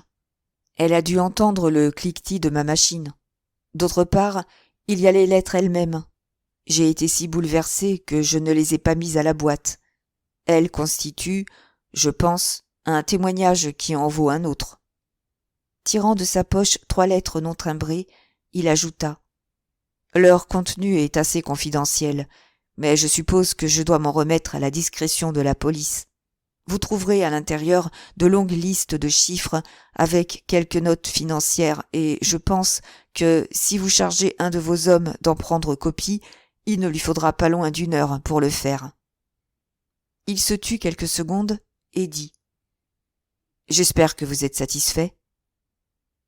Elle a dû entendre le cliquetis de ma machine. D'autre part, il y a les lettres elles-mêmes. J'ai été si bouleversé que je ne les ai pas mises à la boîte. Elles constituent, je pense, un témoignage qui en vaut un autre. » Tirant de sa poche 3 lettres non timbrées, il ajouta : « Leur contenu est assez confidentiel, mais je suppose que je dois m'en remettre à la discrétion de la police. Vous trouverez à l'intérieur de longues listes de chiffres avec quelques notes financières et je pense que si vous chargez un de vos hommes d'en prendre copie, il ne lui faudra pas loin d'1 heure pour le faire. » Il se tut quelques secondes et dit : « J'espère que vous êtes satisfait. »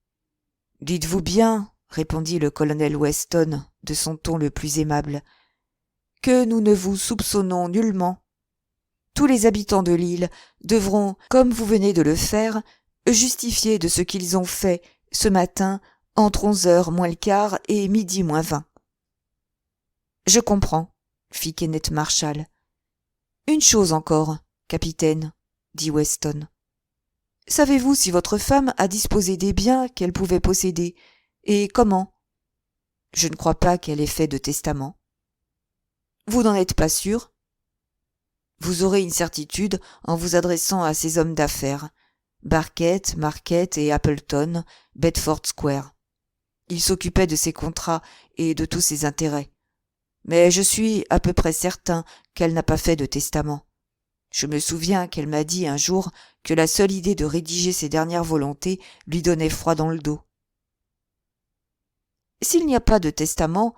« Dites-vous bien, répondit le colonel Weston de son ton le plus aimable, que nous ne vous soupçonnons nullement. Tous les habitants de l'île devront, comme vous venez de le faire, justifier de ce qu'ils ont fait ce matin entre 11h moins le quart et midi moins 20. »« Je comprends, » fit Kenneth Marshall. « Une chose encore, capitaine, dit Weston. Savez-vous si votre femme a disposé des biens qu'elle pouvait posséder, et comment ? Je ne crois pas qu'elle ait fait de testament. Vous n'en êtes pas sûr ? Vous aurez une certitude en vous adressant à ces hommes d'affaires, Barkett, Marquette et Appleton, Bedford Square. Ils s'occupaient de ses contrats et de tous ses intérêts. Mais je suis à peu près certain qu'elle n'a pas fait de testament. Je me souviens qu'elle m'a dit un jour que la seule idée de rédiger ses dernières volontés lui donnait froid dans le dos. S'il n'y a pas de testament,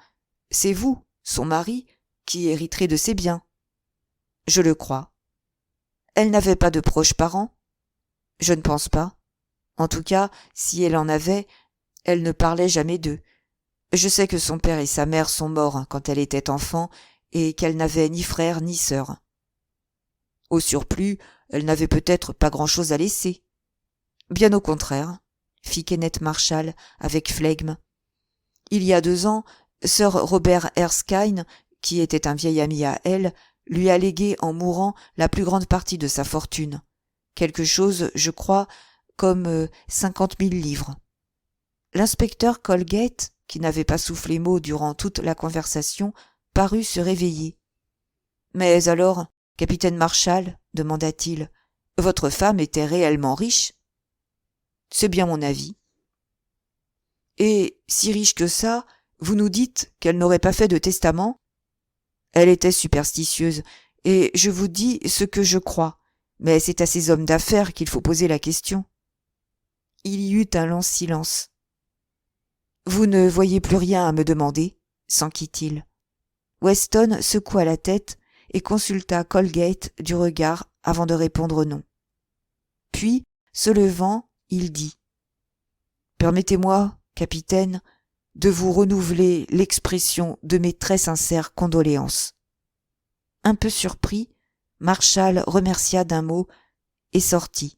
c'est vous, son mari, qui hériterez de ses biens. Je le crois. Elle n'avait pas de proches parents ? Je ne pense pas. En tout cas, si elle en avait, elle ne parlait jamais d'eux. Je sais que son père et sa mère sont morts quand elle était enfant et qu'elle n'avait ni frère ni sœur. Au surplus, elle n'avait peut-être pas grand-chose à laisser. Bien au contraire, fit Kenneth Marshall avec flegme. Il y a 2 ans, Sir Robert Erskine, qui était un vieil ami à elle, lui a légué en mourant la plus grande partie de sa fortune. Quelque chose, je crois, comme 50 000 livres. L'inspecteur Colgate, qui n'avait pas soufflé mot durant toute la conversation, parut se réveiller. « Mais alors, capitaine Marshall, demanda-t-il, votre femme était réellement riche ? » ?»« C'est bien mon avis. »« Et, si riche que ça, vous nous dites qu'elle n'aurait pas fait de testament ? » ?»« Elle était superstitieuse, et je vous dis ce que je crois, mais c'est à ces hommes d'affaires qu'il faut poser la question. » Il y eut un long silence. « Vous ne voyez plus rien à me demander ?» s'enquit-il. Weston secoua la tête et consulta Colgate du regard avant de répondre non. Puis, se levant, il dit : « Permettez-moi, capitaine, de vous renouveler l'expression de mes très sincères condoléances. » Un peu surpris, Marshall remercia d'un mot et sortit.